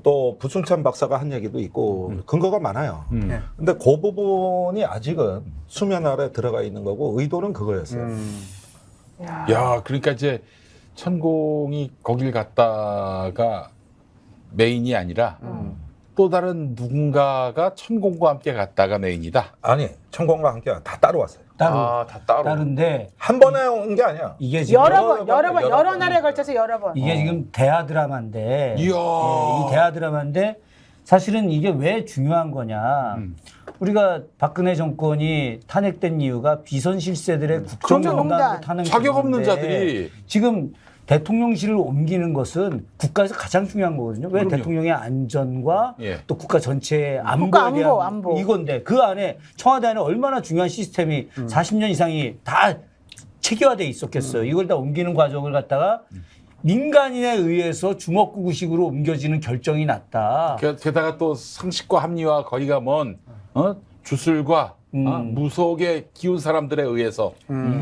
또 부승찬 박사가 한 얘기도 있고 근거가 많아요. 근데 그 부분이 아직은 수면 아래 들어가 있는 거고 의도는 그거였어요. 야, 그러니까 이제 천공이 거길 갔다가 메인이 아니라 또 다른 누군가가 천공과 함께 갔다가 메인이다. 아니, 천공과 함께 다 따로 왔어요. 다 따로. 따른데 한 번에 온 게 아니야. 이게 지금 여러 날에 걸쳐서 여러 번. 이게 지금 대하 드라마인데 이야. 이 대하 드라마인데 사실은 이게 왜 중요한 거냐. 우리가 박근혜 정권이 탄핵된 이유가 비선 실세들의 국정농단으로 탄핵 자격 없는 자들이 지금 대통령실을 옮기는 것은 국가에서 가장 중요한 거거든요. 왜 그럼요. 대통령의 안전과 예. 또 국가 전체의 안보에 국가 대한 안보. 이건데 그 안에 청와대 안에 얼마나 중요한 시스템이 40년 이상이 다 체계화돼 있었겠어요. 이걸 다 옮기는 과정을 갖다가 민간인에 의해서 주먹구구식으로 옮겨지는 결정이 났다. 게다가 또 상식과 합리와 거리가 먼 주술과 무속에 기운 사람들에 의해서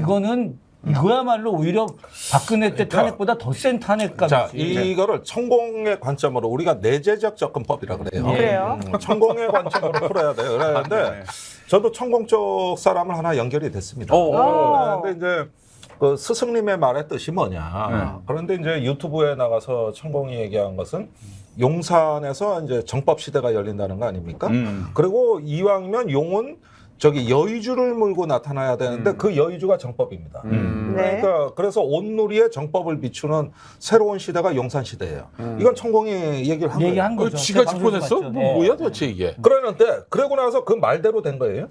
이거는 이거야말로 오히려 박근혜 때 탄핵보다 더 센 자, 탄핵감이지. 이거를 천공의 관점으로 우리가 내재적 접근법이라 그래요. 그래요? 천공의 관점으로 풀어야 돼요. 그런데 저도 천공 쪽 사람을 하나 연결이 됐습니다. 그런데 이제 그 스승님의 말의 뜻이 뭐냐. 그런데 이제 유튜브에 나가서 천공이 얘기한 것은 용산에서 이제 정법 시대가 열린다는 거 아닙니까? 그리고 이왕이면 용은 저기 여의주를 물고 나타나야 되는데 그 여의주가 정법입니다. 네. 그러니까 그래서 온누리에 정법을 비추는 새로운 시대가 용산 시대예요. 이건 천공이 얘기를 한 거예요. 얘기한 거죠. 지가 제가 방송에서 짚어냈어? 봤죠. 뭐, 뭐야 도대체 이게? 그러는데 그러고 나서 그 말대로 된 거예요.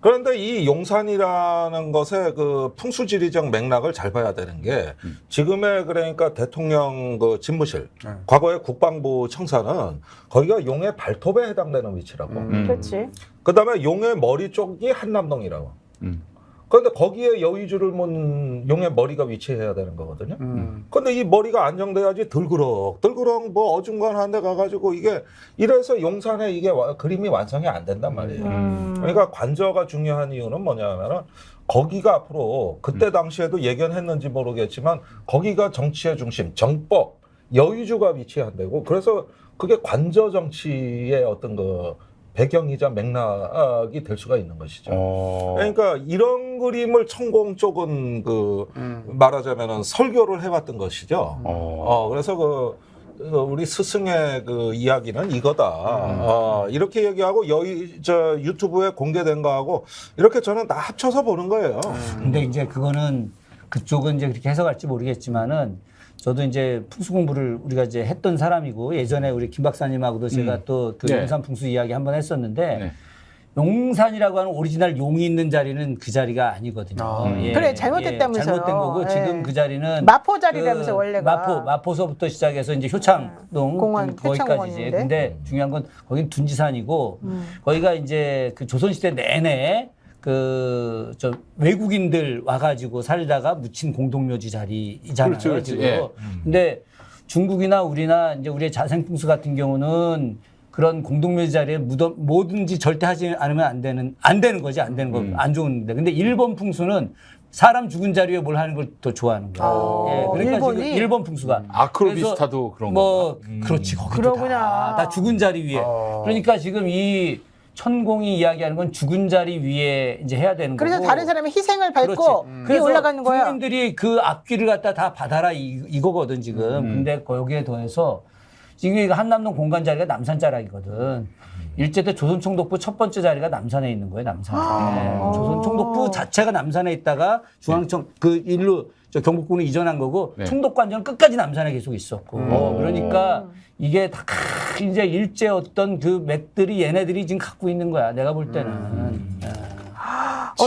그런데 이 용산이라는 것의 그 풍수지리적 맥락을 잘 봐야 되는 게 지금의 그러니까 대통령 그 집무실, 과거의 국방부 청사는 거기가 용의 발톱에 해당되는 위치라고. 그렇지. 그다음에 용의 머리 쪽이 한남동이라고. 그런데 거기에 여의주를 문 용의 머리가 위치해야 되는 거거든요. 그런데 이 머리가 안정돼야지 들그럭 뭐 어중간한 데 가가지고 이게 이래서 용산에 이게 그림이 완성이 안 된단 말이에요. 그러니까 관저가 중요한 이유는 뭐냐면은 거기가 앞으로 그때 당시에도 예견했는지 모르겠지만 거기가 정치의 중심, 정법, 여의주가 위치한 데고 그래서 그게 관저 정치의 어떤 그 배경이자 맥락이 될 수가 있는 것이죠. 그러니까 이런 그림을 천공 쪽은 그 말하자면은 설교를 해왔던 것이죠. 그래서 우리 스승의 그 이야기는 이거다. 이렇게 얘기하고 저 유튜브에 공개된 거하고 이렇게 저는 다 합쳐서 보는 거예요. 근데 이제 그거는 그쪽은 이제 그렇게 해석할지 모르겠지만은 저도 이제 풍수 공부를 우리가 이제 했던 사람이고 예전에 우리 김 박사님하고도 제가 또 그 네. 용산 풍수 이야기 한번 했었는데 네. 용산이라고 하는 오리지널 용이 있는 자리는 그 자리가 아니거든요. 그래, 잘못됐다면서요. 잘못된 거고 예. 지금 그 자리는 마포 자리라면서 원래가. 마포서부터 시작해서 이제 효창동 공원, 거기까지지. 효창공원인데. 근데 중요한 건 거긴 둔지산이고 거기가 이제 그 조선시대 내내 그 저 외국인들 와가지고 살다가 묻힌 공동묘지 자리이잖아요. 그렇죠, 그렇죠. 지금. 예. 근데 중국이나 우리나 이제 우리의 자생풍수 같은 경우는 그런 공동묘지 자리에 뭐든지 절대 하지 않으면 안 되는 거지 안 되는 거 안 좋은데. 근데 일본 풍수는 사람 죽은 자리에 뭘 하는 걸 더 좋아하는 거예요. 예, 그러니까 일본이? 지금 일본 풍수가 아크로비스타도 그런 뭐 그렇지 거기도 그러구나. 다 죽은 자리 위에. 그러니까 지금 이 천공이 이야기하는 건 죽은 자리 위에 이제 해야 되는 그래서 거고. 다른 사람의 희생을 밟고 위에 그래서 올라가는 거야. 국민들이 그 앞길을 갖다 다 받아라 이거거든 지금. 근데 거기에 더해서 지금 이거 한남동 공간 자리가 남산 자락이거든. 일제 때 조선총독부 첫 번째 자리가 남산에 있는 거예요, 남산에. 네. 조선총독부 자체가 남산에 있다가 중앙청 그 일로 저 경복궁을 이전한 거고 네. 총독관저는 끝까지 남산에 계속 있었고. 그러니까 이게 다 이제 일제 어떤 그 맥들이 얘네들이 지금 갖고 있는 거야. 내가 볼 때는.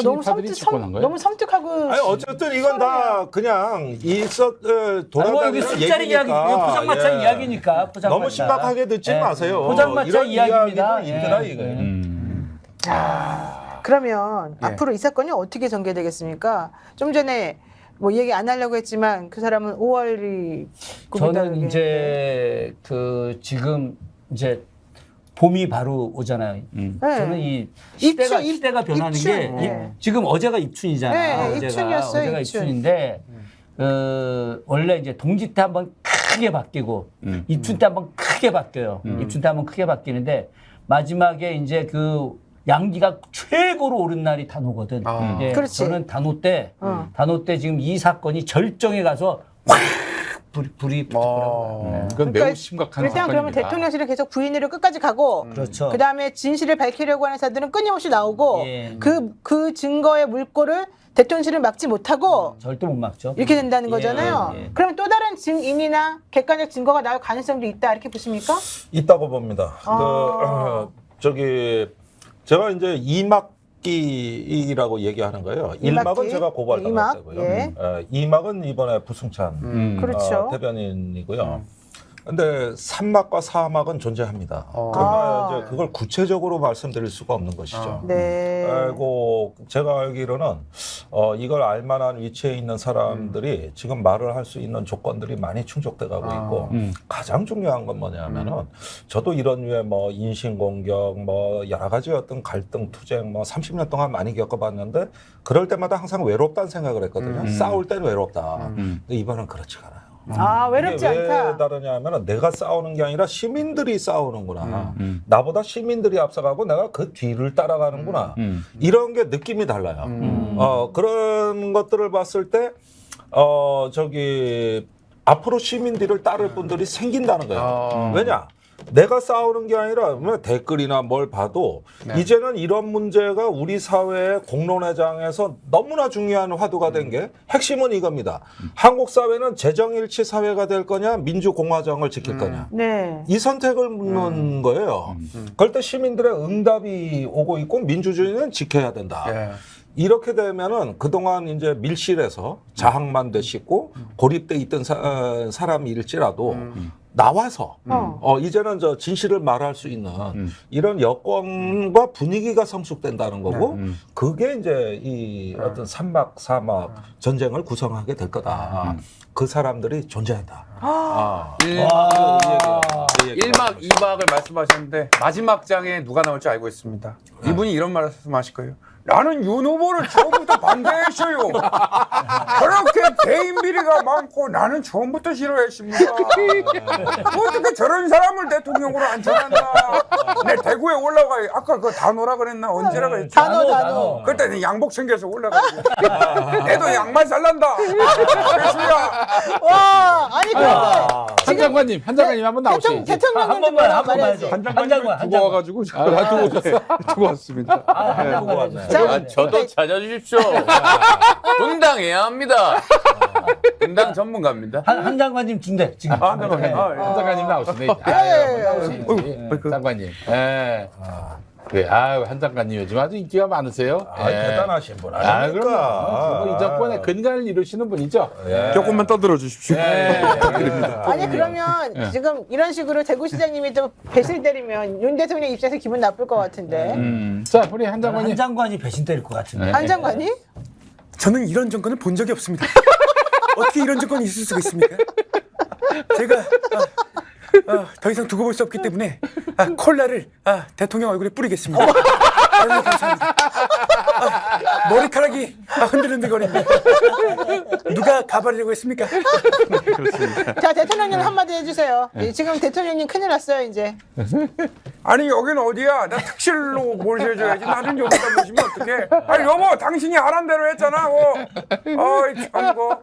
너무 친일파들이 집권한 거예요? 너무 섬뜩하고. 아니 어쨌든 이건 다 그냥 돌아다니는 여기 숫자리 이야기, 얘기니까. 포장마차 예. 이야기니까. 포장마차. 너무 신박하게 듣지 마세요. 포장마차 이런 이야기입니다. 이야기도 있더라, 예. 이거. 그러면 앞으로 이 사건이 어떻게 전개되겠습니까? 좀 전에 뭐 얘기 안 하려고 했지만 그 사람은 5월이 저는 이제 그 지금 이제 봄이 바로 오잖아요. 저는 이 시대가 변하는 입춘. 게 네. 지금 어제가 입춘이잖아요. 네, 입춘이었어요, 어제가 입춘. 입춘인데 원래 이제 동지 때 한번 크게 바뀌고 입춘 때 한번 크게 바뀌어요. 입춘 때 한번 크게 바뀌는데 마지막에 이제 그 양기가 최고로 오른 날이 단오거든. 이제 그렇지. 저는 단오 때 지금 이 사건이 절정에 가서 확 불이 붙더라고요. 그건 매우 심각한 일단 그러면 사건입니다. 대통령실은 계속 부인으로 끝까지 가고 그렇죠. 그다음에 진실을 밝히려고 하는 사람들은 끊임없이 나오고 예. 그 증거의 물꼬를 대통령실은 막지 못하고 절대 못 막죠. 이렇게 된다는 예, 거잖아요. 예. 그러면 또 다른 증인이나 객관적 증거가 나올 가능성도 있다 이렇게 보십니까? 있다고 봅니다. 저기 제가 이제 이막 이막기라고 얘기하는 거예요. 이막기? 일막은 제가 고발당했다고요. 이막? 이막은 이번에 부승찬 그렇죠. 대변인이고요. 근데 3막과 4막은 존재합니다. 아. 그러나 이제 그걸 구체적으로 말씀드릴 수가 없는 것이죠. 네. 그리고 제가 알기로는 이걸 알만한 위치에 있는 사람들이 지금 말을 할 수 있는 조건들이 많이 충족돼 가고 있고 가장 중요한 건 뭐냐면은 저도 이런 류의 뭐 인신공격 뭐 여러 가지 어떤 갈등 투쟁 뭐 30년 동안 많이 겪어봤는데 그럴 때마다 항상 외롭다는 생각을 했거든요. 싸울 땐 외롭다. 근데 이번은 그렇지가 않아요. 아, 외롭지 이게 왜 않다. 다르냐면 내가 싸우는 게 아니라 시민들이 싸우는구나. 나보다 시민들이 앞서가고 내가 그 뒤를 따라가는구나. 이런 게 느낌이 달라요. 그런 것들을 봤을 때 앞으로 시민들을 따를 분들이 생긴다는 거예요. 왜냐? 내가 싸우는 게 아니라 댓글이나 뭘 봐도 이제는 이런 문제가 우리 사회의 공론회장에서 너무나 중요한 화두가 된 게 핵심은 이겁니다. 한국 사회는 재정일치 사회가 될 거냐 민주공화정을 지킬 거냐. 네. 이 선택을 묻는 거예요. 그럴 때 시민들의 응답이 오고 있고 민주주의는 지켜야 된다. 이렇게 되면은 그동안 이제 밀실에서 자학만 되시고 고립돼 있던 사람일지라도 나와서 이제는 저 진실을 말할 수 있는 이런 여건과 분위기가 성숙된다는 거고 그게 이제 이 어떤 3막 4막 전쟁을 구성하게 될 거다. 그 사람들이 존재한다. 1막, 2막을 말씀하셨는데 마지막 장에 누가 나올지 알고 있습니다. 이분이 이런 말씀하실 거예요. 나는 윤 후보를 처음부터 반대했어요. 그렇게 개인 비리가 많고 나는 처음부터 싫어했습니다. 어떻게 저런 사람을 대통령으로 앉혀놨나. 내 대구에 올라가 아까 그 단호라 그랬나 언제라 그랬지. 단호. 그때 양복 챙겨서 올라가고 내도 양말 살란다. 배수야. 와, 아니 그런데 한 장관님 한번 나오시죠. 대통령님도 한 번만 말해야지. 한 장관 두고 와가지고 두고 오셨어? 두고 왔습니다. 두고 왔네. 자, 저도 찾아주십시오. 분당해야 합니다. 분당 전문가입니다. 한 장관님 준대 지금. 한 장관님 나오시네. 장관님. 예. 그래, 한 장관님 요즘 아주 인기가 많으세요. 대단하신 분 그러니까. 아닙니까? 이 정권의 근간을 이루시는 분이죠. 조금만 떠들어 주십시오. 아니 그러면 지금 이런 식으로 대구시장님이 또 배실 때리면 윤 대통령 입장에서 기분 나쁠 것 같은데. 자, 우리 한 장관님. 한 장관이 배신 때릴 것 같은데. 한 장관이? 저는 이런 정권을 본 적이 없습니다. 어떻게 이런 정권이 있을 수가 있습니까? 제가 더 이상 두고 볼 수 없기 때문에 콜라를 대통령 얼굴에 뿌리겠습니다. 아유, 감사합니다. 머리카락이 흔들흔들거립니다. 누가 가발이라고 했습니까? 자, 대통령님 한마디 해주세요. 지금 대통령님 큰일 났어요 이제. 아니 여긴 어디야? 나 특실로 모셔줘야지. 나는 여기다 모시면 어떡해? 아니 여보 당신이 하란 대로 했잖아. 어이 참고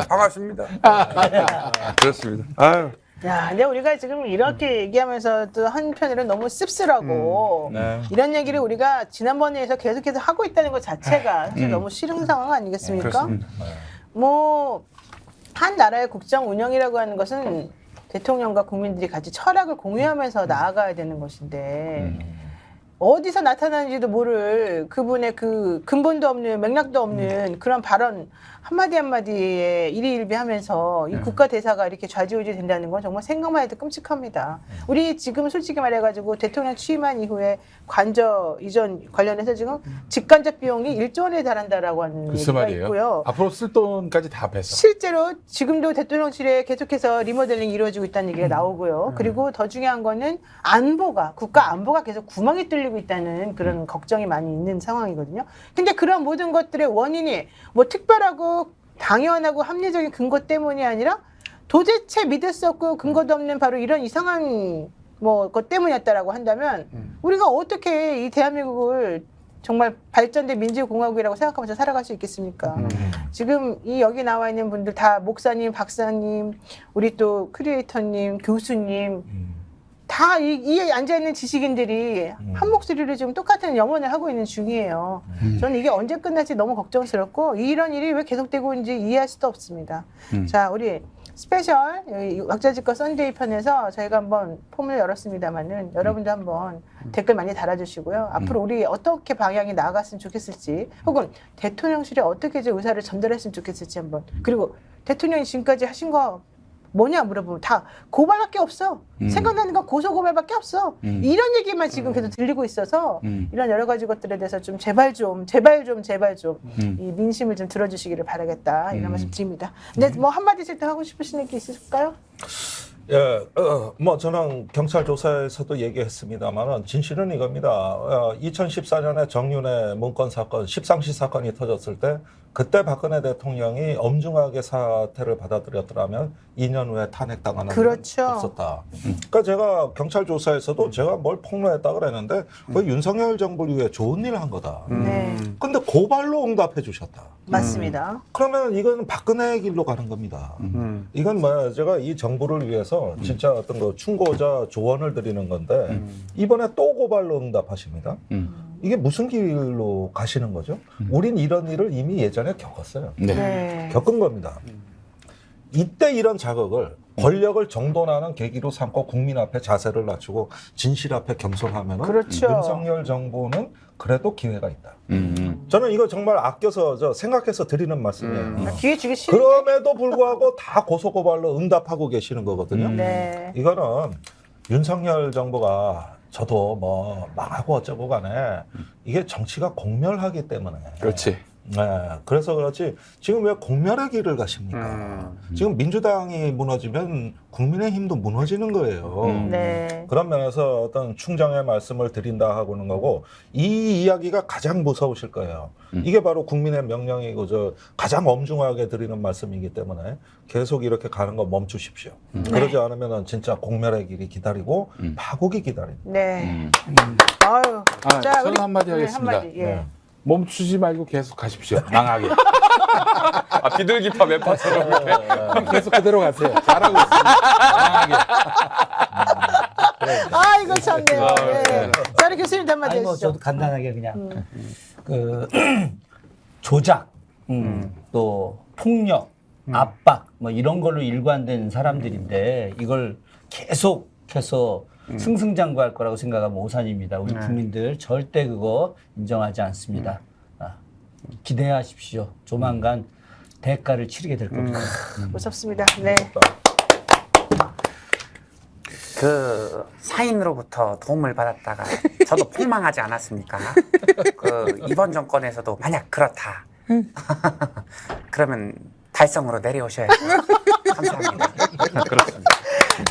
반갑습니다. 그렇습니다. 아유. 야, 근데 우리가 지금 이렇게 얘기하면서도 한편으로는 너무 씁쓸하고 이런 얘기를 우리가 지난번에 해서 계속해서 하고 있다는 것 자체가 사실 너무 싫은 상황 아니겠습니까? 뭐 한 나라의 국정 운영이라고 하는 것은 대통령과 국민들이 같이 철학을 공유하면서 나아가야 되는 것인데 어디서 나타나는지도 모를 그분의 그 근본도 없는 맥락도 없는 그런 발언 한마디 한마디에 일희일비하면서 이 국가 대사가 이렇게 좌지우지 된다는 건 정말 생각만 해도 끔찍합니다. 우리 지금 솔직히 말해가지고 대통령 취임한 이후에 관저 이전 관련해서 지금 직간접 비용이 1조 원에 달한다라고 하는 글쎄 얘기가 말이에요. 있고요. 앞으로 쓸 돈까지 다 뺏어. 실제로 지금도 대통령실에 계속해서 리모델링이 이루어지고 있다는 얘기가 나오고요. 그리고 더 중요한 거는 국가 안보가 계속 구멍이 뚫리고 있다는 그런 걱정이 많이 있는 상황이거든요. 근데 그런 모든 것들의 원인이 뭐 특별하고 당연하고 합리적인 근거 때문이 아니라 도대체 믿을 수 없고 근거도 없는 바로 이런 이상한 것 때문이었다라고 한다면 우리가 어떻게 이 대한민국을 정말 발전된 민주공화국이라고 생각하면서 살아갈 수 있겠습니까? 지금 여기 나와 있는 분들 다 목사님, 박사님, 우리 또 크리에이터님, 교수님 다 이 앉아있는 지식인들이 한 목소리로 지금 똑같은 염원을 하고 있는 중이에요. 저는 이게 언제 끝날지 너무 걱정스럽고 이런 일이 왜 계속되고 있는지 이해할 수도 없습니다. 자, 우리 스페셜 여기 왁자지껄 썬데이 편에서 저희가 한번 폼을 열었습니다만은 여러분도 한번 댓글 많이 달아주시고요. 앞으로 우리 어떻게 방향이 나아갔으면 좋겠을지, 혹은 대통령실에 어떻게 이제 의사를 전달했으면 좋겠을지 한번, 그리고 대통령이 지금까지 하신 거 뭐냐 물어보면 다 고발밖에 없어. 생각나는 건 고소고발밖에 없어. 이런 얘기만 지금 계속 들리고 있어서 이런 여러 가지 것들에 대해서 좀 제발 좀 이 민심을 좀 들어주시기를 바라겠다, 이런 말씀 드립니다. 근데 뭐 한마디씩 더 하고 싶으신 얘기 있으실까요? 예, 뭐 저는 경찰 조사에서도 얘기했습니다만은 진실은 이겁니다. 2014년에 정윤회 문건 사건, 십상시 사건이 터졌을 때 그때 박근혜 대통령이 엄중하게 사태를 받아들였더라면 2년 후에 탄핵당하는 그렇죠. 일은 없었다. 그러니까 제가 경찰 조사에서도 제가 뭘 폭로했다 그랬는데 그 윤석열 정부를 위해 좋은 일을 한 거다. 네, 근데 고발로 응답해 주셨다. 맞습니다. 그러면 이건 박근혜의 길로 가는 겁니다. 이건 뭐야, 제가 이 정부를 위해서 진짜 어떤 거 충고자 조언을 드리는 건데 이번에 또 고발로 응답하십니다. 이게 무슨 길로 가시는 거죠? 우린 이런 일을 이미 예전에 겪었어요. 네. 겪은 겁니다. 이때 이런 자극을 권력을 정돈하는 계기로 삼고 국민 앞에 자세를 낮추고 진실 앞에 겸손하면 그렇죠. 윤석열 정부는 그래도 기회가 있다. 저는 이거 정말 아껴서 생각해서 드리는 말씀이에요. 기회 주기 싫은. 그럼에도 불구하고 다 고소고발로 응답하고 계시는 거거든요. 네. 이거는 윤석열 정부가 저도 뭐 망하고 어쩌고 간에 이게 정치가 공멸하기 때문에. 그렇지. 네, 그래서 그렇지 지금 왜 공멸의 길을 가십니까? 지금 민주당이 무너지면 국민의힘도 무너지는 거예요. 네. 그런 면에서 어떤 충정의 말씀을 드린다 하고는 거고, 이 이야기가 가장 무서우실 거예요. 이게 바로 국민의 명령이고 저 가장 엄중하게 드리는 말씀이기 때문에 계속 이렇게 가는 거 멈추십시오. 그러지 않으면 진짜 공멸의 길이 기다리고 파국이 기다립니다. 네. 아유. 저는 우리- 한마디 네, 하겠습니다. 한마디, 예. 네. 멈추지 말고 계속 가십시오. 망하게. 아, 비둘기파 매파처럼. 계속 그대로 가세요. 잘하고 있습니다. 망하게. 아, 이거 참네요. 네. 자, 우리 교수님도 한마디 아니 뭐 해주시죠. 저도 간단하게 그냥 그 조작, 또 폭력, 압박 뭐 이런 걸로 일관된 사람들인데 이걸 계속해서 승승장구할 거라고 생각하면 오산입니다. 우리 국민들 절대 그거 인정하지 않습니다. 기대하십시오. 조만간 대가를 치르게 될 겁니다. 무섭습니다. 네. 그 사인으로부터 도움을 받았다가 저도 폭망하지 않았습니까? 그 이번 정권에서도 만약 그렇다. 그러면 달성으로 내려오셔야죠. 감사합니다. 그렇습니다.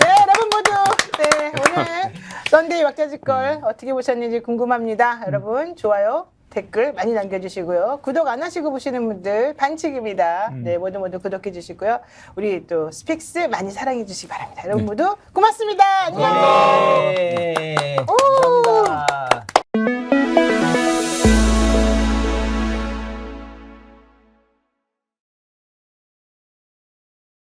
네, 여러분 모두 네, 오늘 썬데이 왁자지껄 어떻게 보셨는지 궁금합니다. 여러분 좋아요, 댓글 많이 남겨주시고요. 구독 안 하시고 보시는 분들 반칙입니다. 네, 모두 구독해 주시고요. 우리 또 스픽스 많이 사랑해 주시기 바랍니다. 여러분 모두 고맙습니다. 안녕. 네. 감사합니다.